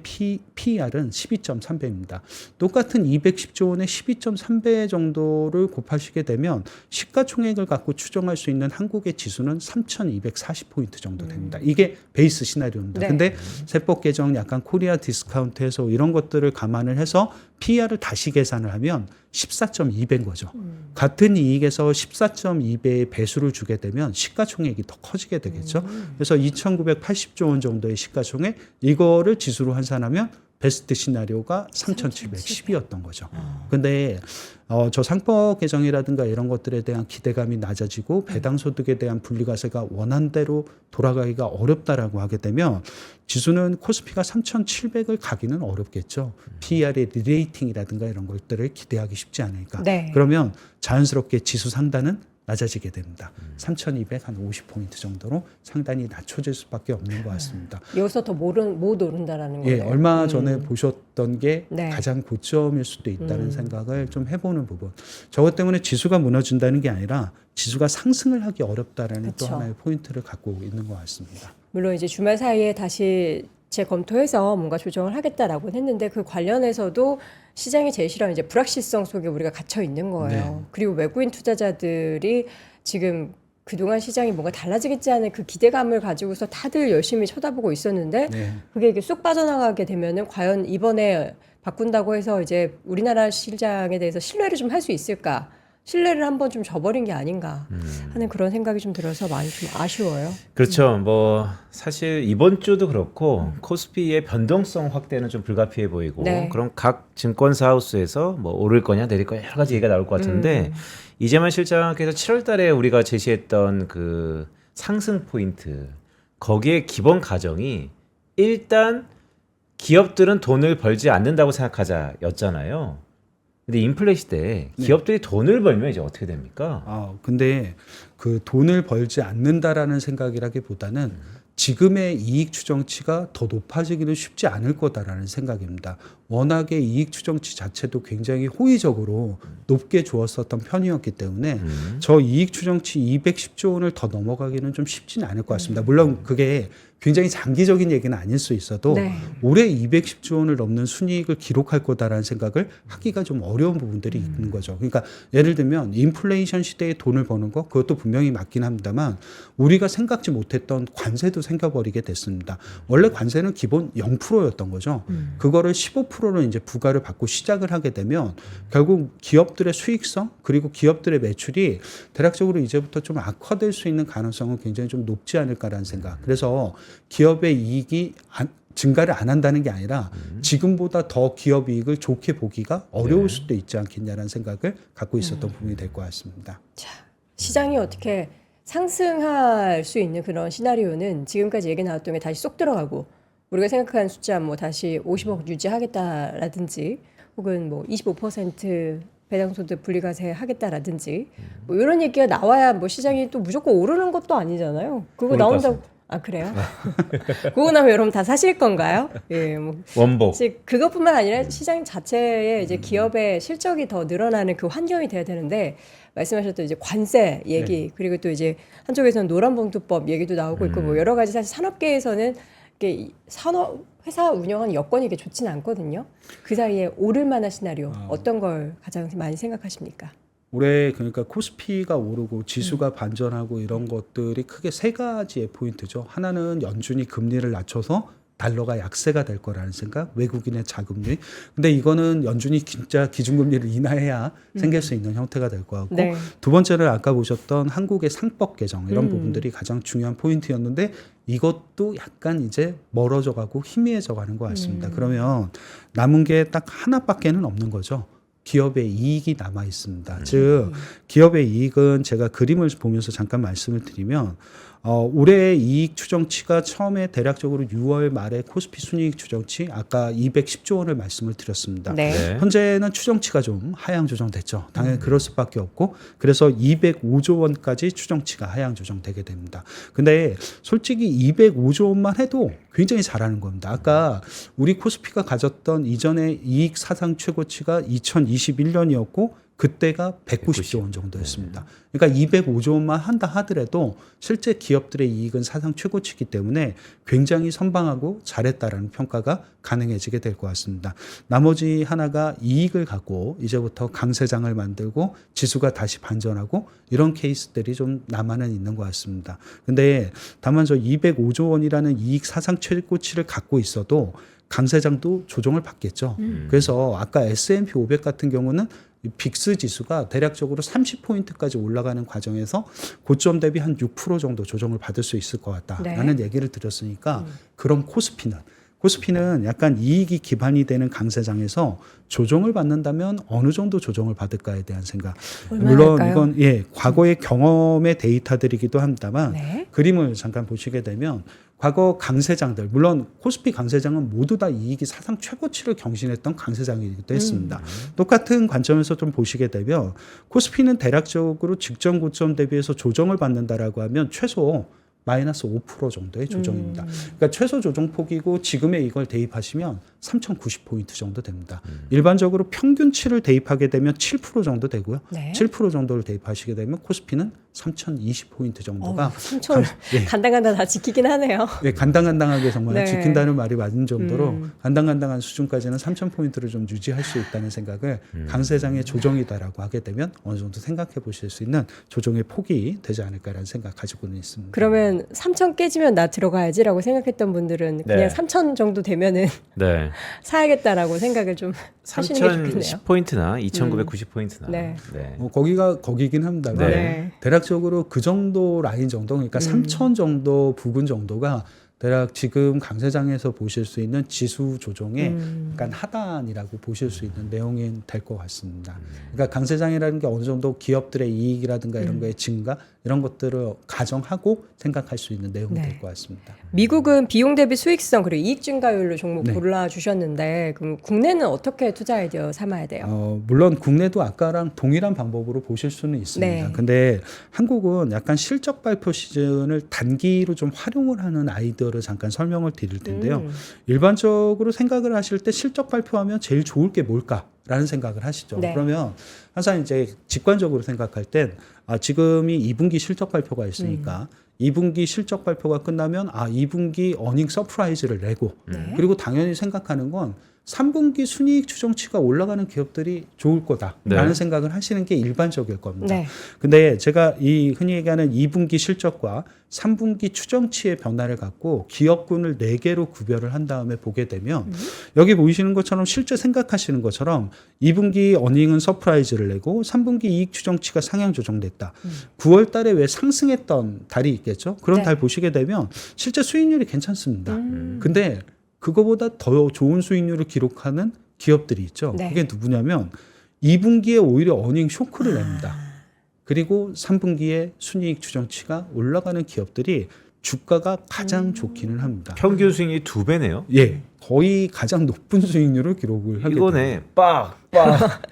PER은 12.3배입니다. 똑같은 210조 원의 12.3배 정도를 곱하시게 되면 시가총액을 갖고 추정할 수 있는 한국의 지수는 3,240포인트 정도 됩니다. 이게 베이스 시나리오입니다. 네. 근데 세법 개정 약간 코리아 디스카운트 디스카운트 해서 이런 것들을 감안을 해서 PER을 다시 계산을 하면 14.2배인 거죠. 같은 이익에서 14.2배의 배수를 주게 되면 시가총액이 더 커지게 되겠죠. 그래서 2,980조 원 정도의 시가총액, 이거를 지수로 환산하면 베스트 시나리오가 3,710이었던 거죠. 근데 저 상법 개정이라든가 이런 것들에 대한 기대감이 낮아지고 배당 소득에 대한 분리과세가 원한대로 돌아가기가 어렵다라고 하게 되면 지수는 코스피가 3,700을 가기는 어렵겠죠. PER의 리레이팅이라든가 이런 것들을 기대하기 쉽지 않으니까. 네. 그러면 자연스럽게 지수 상단은 낮아지게 됩니다. 3,200 한 50포인트 정도로 상당히 낮춰질 수밖에 없는 것 같습니다. 여기서 더 못 오른다라는 예, 거예요. 얼마 전에 보셨던 게 네. 가장 고점일 수도 있다는 생각을 좀 해보는 부분. 저것 때문에 지수가 무너진다는 게 아니라 지수가 상승을 하기 어렵다라는 또 그쵸. 하나의 포인트를 갖고 있는 것 같습니다. 물론 이제 주말 사이에 다시 재검토해서 뭔가 조정을 하겠다라고 했는데 그 관련해서도 시장이 제일 싫어하는 이제 불확실성 속에 우리가 갇혀 있는 거예요. 네. 그리고 외국인 투자자들이 지금 그동안 시장이 뭔가 달라지겠지 하는 그 기대감을 가지고서 다들 열심히 쳐다보고 있었는데 네. 그게 이렇게 쑥 빠져나가게 되면은 과연 이번에 바꾼다고 해서 이제 우리나라 시장에 대해서 신뢰를 좀 할 수 있을까? 신뢰를 한번 좀 저버린 게 아닌가 하는 그런 생각이 좀 들어서 많이 좀 아쉬워요. 그렇죠. 뭐 사실 이번 주도 그렇고 코스피의 변동성 확대는 좀 불가피해 보이고 네. 그럼 각 증권사 하우스에서 뭐 오를 거냐 내릴 거냐 여러 가지 얘기가 나올 것 같은데 이재만 실장께서 7월 달에 우리가 제시했던 그 상승 포인트 거기에 기본 가정이 일단 기업들은 돈을 벌지 않는다고 생각하자였잖아요. 근데 인플레 시대에 기업들이 돈을 벌면 이제 어떻게 됩니까? 근데 그 돈을 벌지 않는다라는 생각이라기보다는 지금의 이익 추정치가 더 높아지기는 쉽지 않을 거다라는 생각입니다. 워낙에 이익 추정치 자체도 굉장히 호의적으로 높게 주었었던 편이었기 때문에 저 이익 추정치 210조 원을 더 넘어가기는 좀 쉽지는 않을 것 같습니다. 물론 그게 굉장히 장기적인 얘기는 아닐 수 있어도 네. 올해 210조 원을 넘는 순이익을 기록할 거다라는 생각을 하기가 좀 어려운 부분들이 있는 거죠. 그러니까 예를 들면 인플레이션 시대에 돈을 버는 거 그것도 분명히 맞긴 합니다만 우리가 생각지 못했던 관세도 생겨버리게 됐습니다. 원래 관세는 기본 0%였던 거죠. 그거를 15%로 이제 부과를 받고 시작을 하게 되면 결국 기업들의 수익성 그리고 기업들의 매출이 대략적으로 이제부터 좀 악화될 수 있는 가능성은 굉장히 좀 높지 않을까라는 생각. 그래서 기업의 이익이 증가를 안 한다는 게 아니라 지금보다 더 기업 이익을 좋게 보기가 어려울 수도 있지 않겠냐라는 생각을 갖고 있었던 부분이 될 것 같습니다. 자, 시장이 어떻게 상승할 수 있는 그런 시나리오는 지금까지 얘기 나왔던 게 다시 쏙 들어가고 우리가 생각한 숫자 뭐 다시 50억 유지하겠다라든지 혹은 뭐 25% 배당소득 분리과세 하겠다라든지 뭐 이런 얘기가 나와야 뭐 시장이 또 무조건 오르는 것도 아니잖아요. 그거 나온다고 그래요? 그거 나면 여러분 다 사실 건가요? 예, 뭐 원복. 그것뿐만 아니라 시장 자체에 이제 기업의 실적이 더 늘어나는 그 환경이 돼야 되는데 말씀하셨던 이제 관세 얘기 그리고 또 이제 한쪽에서는 노란봉투법 얘기도 나오고 있고 뭐 여러 가지 사실 산업계에서는 이게 회사 운영하는 여건이 이게 좋지는 않거든요. 그 사이에 오를 만한 시나리오 어떤 걸 가장 많이 생각하십니까? 올해 그러니까 코스피가 오르고 지수가 반전하고 이런 것들이 크게 세 가지의 포인트죠. 하나는 연준이 금리를 낮춰서 달러가 약세가 될 거라는 생각, 외국인의 자금리. 근데 이거는 연준이 진짜 기준금리를 인하해야 생길 수 있는 형태가 될 것 같고 네. 두 번째는 아까 보셨던 한국의 상법 개정 이런 부분들이 가장 중요한 포인트였는데 이것도 약간 이제 멀어져 가고 희미해져 가는 것 같습니다. 그러면 남은 게 딱 하나밖에는 없는 거죠. 기업의 이익이 남아 있습니다. 즉 기업의 이익은 제가 그림을 보면서 잠깐 말씀을 드리면 올해 이익 추정치가 처음에 대략적으로 6월 말에 코스피 순이익 추정치 아까 210조 원을 말씀을 드렸습니다. 네. 현재는 추정치가 좀 하향 조정됐죠. 당연히 그럴 수밖에 없고 그래서 205조 원까지 추정치가 하향 조정되게 됩니다. 근데 솔직히 205조 원만 해도 굉장히 잘하는 겁니다. 아까 우리 코스피가 가졌던 이전의 이익 사상 최고치가 2021년이었고 그때가 190조 원 정도였습니다. 그러니까 205조 원만 한다 하더라도 실제 기업들의 이익은 사상 최고치이기 때문에 굉장히 선방하고 잘했다라는 평가가 가능해지게 될 것 같습니다. 나머지 하나가 이익을 갖고 이제부터 강세장을 만들고 지수가 다시 반전하고 이런 케이스들이 좀 남아는 있는 것 같습니다. 근데 다만 저 205조 원이라는 이익 사상 최고치를 갖고 있어도 강세장도 조정을 받겠죠. 그래서 아까 S&P 500 같은 경우는 이 빅스 지수가 대략적으로 30포인트까지 올라가는 과정에서 고점 대비 한 6% 정도 조정을 받을 수 있을 것 같다라는 얘기를 드렸으니까 그럼 코스피는 약간 이익이 기반이 되는 강세장에서 조정을 받는다면 어느 정도 조정을 받을까에 대한 생각. 물론 할까요? 이건 과거의 경험의 데이터들이기도 합니다만 네. 그림을 잠깐 보시게 되면 과거 강세장들, 물론 코스피 강세장은 모두 다 이익이 사상 최고치를 경신했던 강세장이기도 했습니다. 똑같은 관점에서 좀 보시게 되면 코스피는 대략적으로 직전 고점 대비해서 조정을 받는다라고 하면 최소 마이너스 5% 정도의 조정입니다. 그러니까 최소 조정폭이고 지금에 이걸 대입하시면 3,090포인트 정도 됩니다. 일반적으로 평균치를 대입하게 되면 7% 정도 되고요. 네. 7% 정도를 대입하시게 되면 코스피는 3,020포인트 정도가 3천 간당간당 다 지키긴 하네요. 네, 간당간당하게 정말 네. 지킨다는 말이 맞는 정도로 간당간당한 수준까지는 3,000포인트를 좀 유지할 수 있다는 생각을 강세장의 조정이다라고 하게 되면 어느 정도 생각해 보실 수 있는 조정의 폭이 되지 않을까라는 생각 가지고는 있습니다. 그러면 3천 깨지면 나 들어가야지라고 생각했던 분들은 그냥 네. 3천 정도 되면은 네. 사야겠다라고 생각을 좀 하시는 게 좋겠네요. 3,010포인트나 2,990포인트나. 네. 네. 거기긴 합니다만 네. 대략적으로 그 정도 라인 정도 그러니까 3,000 정도 부근 정도가 대략 지금 강세장에서 보실 수 있는 지수 조정의 약간 하단이라고 보실 수 있는 내용이 될 것 같습니다. 그러니까 강세장이라는 게 어느 정도 기업들의 이익이라든가 이런 거의 증가 이런 것들을 가정하고 생각할 수 있는 내용이 네. 될 것 같습니다. 미국은 비용 대비 수익성 그리고 이익 증가율로 종목 네. 골라주셨는데 그럼 국내는 어떻게 투자 아이디어 삼아야 돼요? 물론 국내도 아까랑 동일한 방법으로 보실 수는 있습니다. 네. 근데 한국은 약간 실적 발표 시즌을 단기로 좀 활용을 하는 아이디어를 잠깐 설명을 드릴 텐데요. 일반적으로 생각을 하실 때 실적 발표하면 제일 좋을 게 뭘까라는 생각을 하시죠. 네. 그러면 항상 이제 직관적으로 생각할 땐 지금이 2분기 실적 발표가 있으니까 2분기 실적 발표가 끝나면 2분기 어닝 서프라이즈를 내고 그리고 당연히 생각하는 건 3분기 순이익 추정치가 올라가는 기업들이 좋을 거다라는 네. 생각을 하시는 게 일반적일 겁니다. 네. 근데 제가 이 흔히 얘기하는 2분기 실적과 3분기 추정치의 변화를 갖고 기업군을 4개로 구별을 한 다음에 보게 되면 여기 보이시는 것처럼 실제 생각하시는 것처럼 2분기 어닝은 서프라이즈를 내고 3분기 이익 추정치가 상향 조정됐다. 9월 달에 왜 상승했던 달이 있겠죠? 그런 네. 달 보시게 되면 실제 수익률이 괜찮습니다. 근데 그거보다 더 좋은 수익률을 기록하는 기업들이 있죠. 네. 그게 누구냐면 2분기에 오히려 어닝 쇼크를 냅니다. 그리고 3분기에 순이익 추정치가 올라가는 기업들이 주가가 가장 좋기는 합니다. 평균 수익률이 2배네요. 예, 거의 가장 높은 수익률을 기록을 하게 이거네. 됩니다. 빡.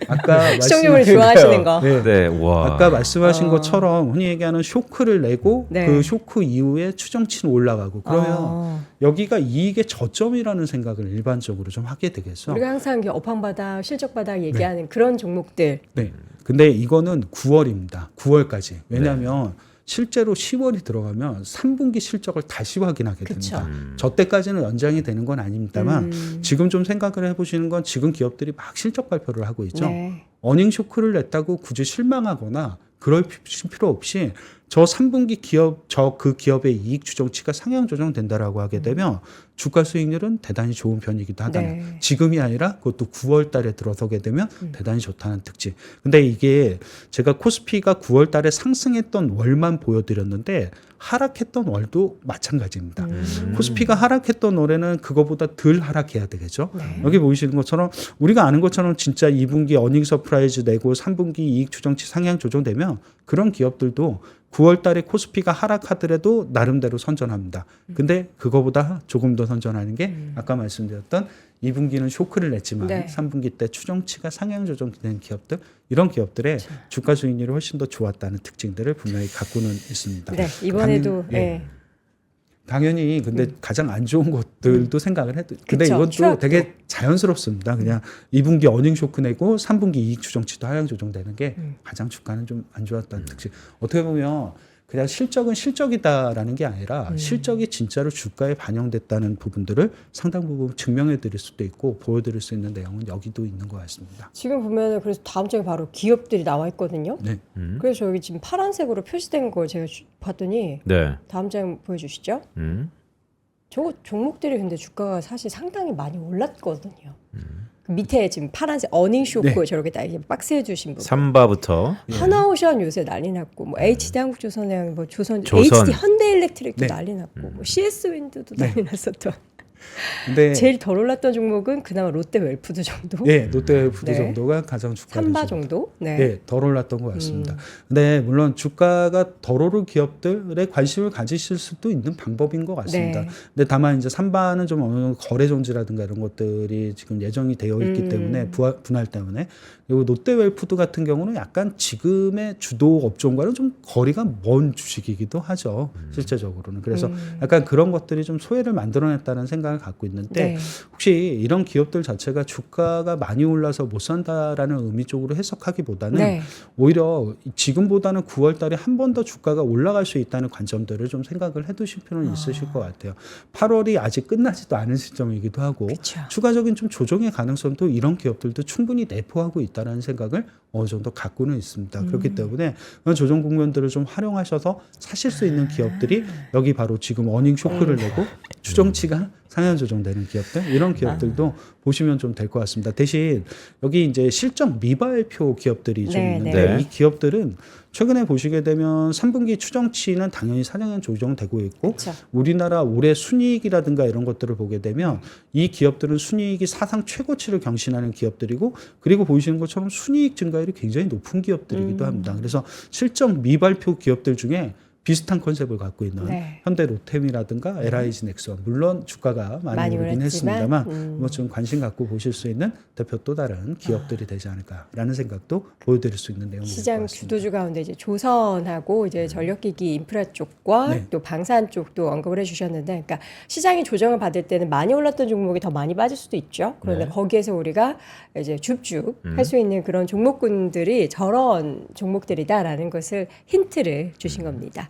아까 시청률을 말씀하신 좋아하시는 거. 네. 네. 와. 아까 말씀하신 것처럼 흔히 얘기하는 쇼크를 내고 네. 그 쇼크 이후에 추정치는 올라가고 그러면 어. 여기가 이익의 저점이라는 생각을 일반적으로 좀 하게 되겠죠. 우리가 항상 이렇게 업황바닥, 실적바닥 얘기하는 그런 종목들. 네. 근데 이거는 9월입니다. 9월까지. 왜냐하면 실제로 10월이 들어가면 3분기 실적을 다시 확인하게 그쵸. 됩니다. 저 때까지는 연장이 되는 건 아닙니다만 지금 좀 생각을 해보시는 건 지금 기업들이 막 실적 발표를 하고 있죠. 네. 어닝 쇼크를 냈다고 굳이 실망하거나 그럴 필요 없이 저 3분기 기업 그 기업의 이익 추정치가 상향 조정된다라고 하게 되면 주가 수익률은 대단히 좋은 편이기도 하다. 네. 지금이 아니라 그것도 9월 달에 들어서게 되면 대단히 좋다는 특징. 근데 이게 제가 코스피가 9월 달에 상승했던 월만 보여드렸는데 하락했던 월도 마찬가지입니다. 코스피가 하락했던 월에는 그거보다 덜 하락해야 되겠죠. 네. 여기 여기 보이시는 것처럼 우리가 아는 것처럼 진짜 2분기 어닝 서프라이즈 내고 3분기 이익 추정치 상향 조정되면 그런 기업들도 9월 달에 코스피가 하락하더라도 나름대로 선전합니다. 근데 그거보다 조금 더 선전하는 게 아까 말씀드렸던 2분기는 쇼크를 냈지만 네. 3분기 때 추정치가 상향 조정된 기업들 이런 기업들의 주가 수익률이 훨씬 더 좋았다는 특징들을 분명히 갖고는 있습니다. 네, 이번에도 당연히, 네. 당연히 근데 가장 안 좋은 것들도 생각을 해도 근데 그쵸, 이것도 추락도. 되게 자연스럽습니다. 그냥 2분기 어닝 쇼크 내고 3분기 이익 추정치도 하향 조정되는 게 가장 주가는 좀 안 좋았다는 특징. 어떻게 보면 그냥 실적은 실적이다라는 게 아니라 실적이 진짜로 주가에 반영됐다는 부분들을 상당 부분 증명해 드릴 수도 있고 보여드릴 수 있는 내용은 여기도 있는 것 같습니다. 지금 보면은 그래서 다음 장에 바로 기업들이 나와 있거든요. 네. 그래서 여기 지금 파란색으로 표시된 걸 제가 봤더니 네. 다음 장 보여주시죠. 저 종목들이 근데 주가가 사실 상당히 많이 올랐거든요. 그 밑에 지금 파란색 어닝 쇼크 네. 저렇게 딱 이렇게 박스해 주신 부분. 삼바부터 하나오션 요새 난리 났고 뭐 HD 한국조선해양 뭐 조선 조선. HD 현대일렉트릭도 네. 난리 났고 뭐 CS 윈드도 난리 났었던. 근데 제일 덜 올랐던 종목은 그나마 롯데웰푸드 정도. 예, 롯데푸드 네. 정도가 가장 주가를 삼바 좀 정도. 네. 네, 덜 올랐던 것 같습니다. 근데 물론 주가가 덜 오를 기업들에 관심을 가지실 수도 있는 방법인 것 같습니다. 네. 근데 다만 이제 삼바는 좀 어느 정도 거래 존지라든가 이런 것들이 지금 예정이 되어 있기 때문에 분할 때문에 그리고 롯데웰푸드 같은 경우는 약간 지금의 주도 업종과는 좀 거리가 먼 주식이기도 하죠. 실제적으로는. 그래서 약간 그런 것들이 좀 소외를 만들어냈다는 생각을 갖고 있는데 네. 혹시 이런 기업들 자체가 주가가 많이 올라서 못 산다라는 의미 쪽으로 해석하기보다는 네. 오히려 지금보다는 9월 달에 한 번 더 주가가 올라갈 수 있다는 관점들을 좀 생각을 해 두실 필요는 있으실 것 같아요. 8월이 아직 끝나지도 않은 시점이기도 하고 그쵸. 추가적인 좀 조정의 가능성도 이런 기업들도 충분히 내포하고 있다는 생각을 어느 정도 갖고는 있습니다. 그렇기 때문에 그런 조정 국면들을 좀 활용하셔서 사실 수 있는 기업들이 여기 바로 지금 어닝 쇼크를 내고 추정치가 상향 조정되는 기업들 이런 기업들도 보시면 좀 될 것 같습니다. 대신 여기 이제 실적 미발표 기업들이 좀 네, 있는데 네. 이 기업들은 최근에 보시게 되면 3분기 추정치는 당연히 상향 조정되고 있고 그쵸. 우리나라 올해 순이익이라든가 이런 것들을 보게 되면 이 기업들은 순이익이 사상 최고치를 경신하는 기업들이고 그리고 보이시는 것처럼 순이익 증가율이 굉장히 높은 기업들이기도 합니다. 그래서 실적 미발표 기업들 중에 비슷한 컨셉을 갖고 있는 네. 현대 로템이라든가 LIG 넥스원 물론 주가가 많이 오르긴 올랐지만, 했습니다만 뭐 좀 관심 갖고 보실 수 있는 대표 또 다른 기업들이 되지 않을까라는 생각도 보여드릴 수 있는 내용인 것 시장 같습니다. 주도주 가운데 이제 조선하고 이제 전력기기 인프라 쪽과 네. 또 방산 쪽도 언급을 해주셨는데, 그러니까 시장이 조정을 받을 때는 많이 올랐던 종목이 더 많이 빠질 수도 있죠. 그런데 네. 거기에서 우리가 이제 줍줍 할 수 있는 그런 종목군들이 저런 종목들이다라는 것을 힌트를 주신 겁니다.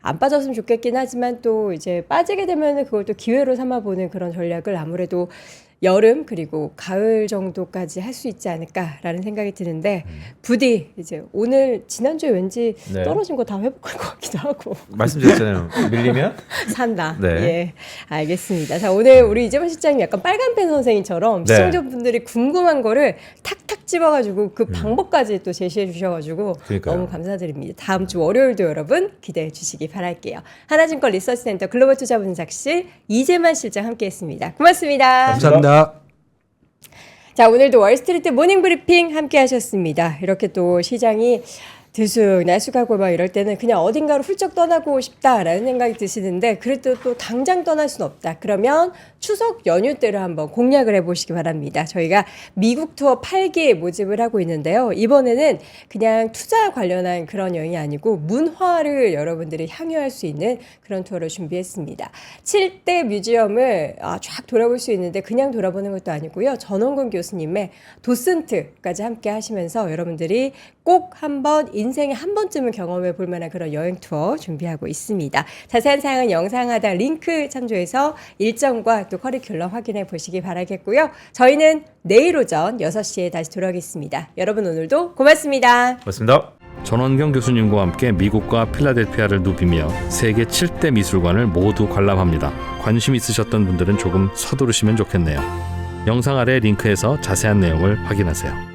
안 빠졌으면 좋겠긴 하지만 또 이제 빠지게 되면 그걸 또 기회로 삼아보는 그런 전략을 아무래도 여름 그리고 가을 정도까지 할 수 있지 않을까라는 생각이 드는데 부디 이제 오늘 지난주에 왠지 네. 떨어진 거 다 회복할 것 같기도 하고 말씀드렸잖아요. 밀리면 산다. 네. 예, 알겠습니다. 자, 오늘 우리 이재만 실장님 약간 빨간펜 선생님처럼 네. 시청자분들이 궁금한 거를 탁탁 집어가지고 그 방법까지 또 제시해 주셔가지고 그러니까요. 너무 감사드립니다. 다음 주 월요일도 여러분 기대해 주시기 바랄게요. 하나증권 리서치센터 글로벌 투자 분석실 이재만 실장 함께했습니다. 고맙습니다. 감사합니다. 자, 오늘도 월스트리트 모닝브리핑 함께 하셨습니다. 이렇게 또 시장이 들쑥날쑥하고 막 이럴 때는 그냥 어딘가로 훌쩍 떠나고 싶다라는 생각이 드시는데 그래도 또 당장 떠날 수는 없다. 그러면 추석 연휴 때를 한번 공략을 해보시기 바랍니다. 저희가 미국 투어 8기 모집을 하고 있는데요. 이번에는 그냥 투자 관련한 그런 여행이 아니고 문화를 여러분들이 향유할 수 있는 그런 투어를 준비했습니다. 7대 뮤지엄을 쫙 돌아볼 수 있는데 그냥 돌아보는 것도 아니고요. 전원근 교수님의 도슨트까지 함께 하시면서 여러분들이 꼭 한번 인생에 한 번쯤은 경험해 볼 만한 그런 여행 투어 준비하고 있습니다. 자세한 사항은 영상 하단 링크 참조해서 일정과 또 커리큘럼 확인해 보시기 바라겠고요. 저희는 내일 오전 6시에 다시 돌아오겠습니다. 여러분 오늘도 고맙습니다. 고맙습니다. 전원경 교수님과 함께 미국과 필라델피아를 누비며 세계 7대 미술관을 모두 관람합니다. 관심 있으셨던 분들은 조금 서두르시면 좋겠네요. 영상 아래 링크에서 자세한 내용을 확인하세요.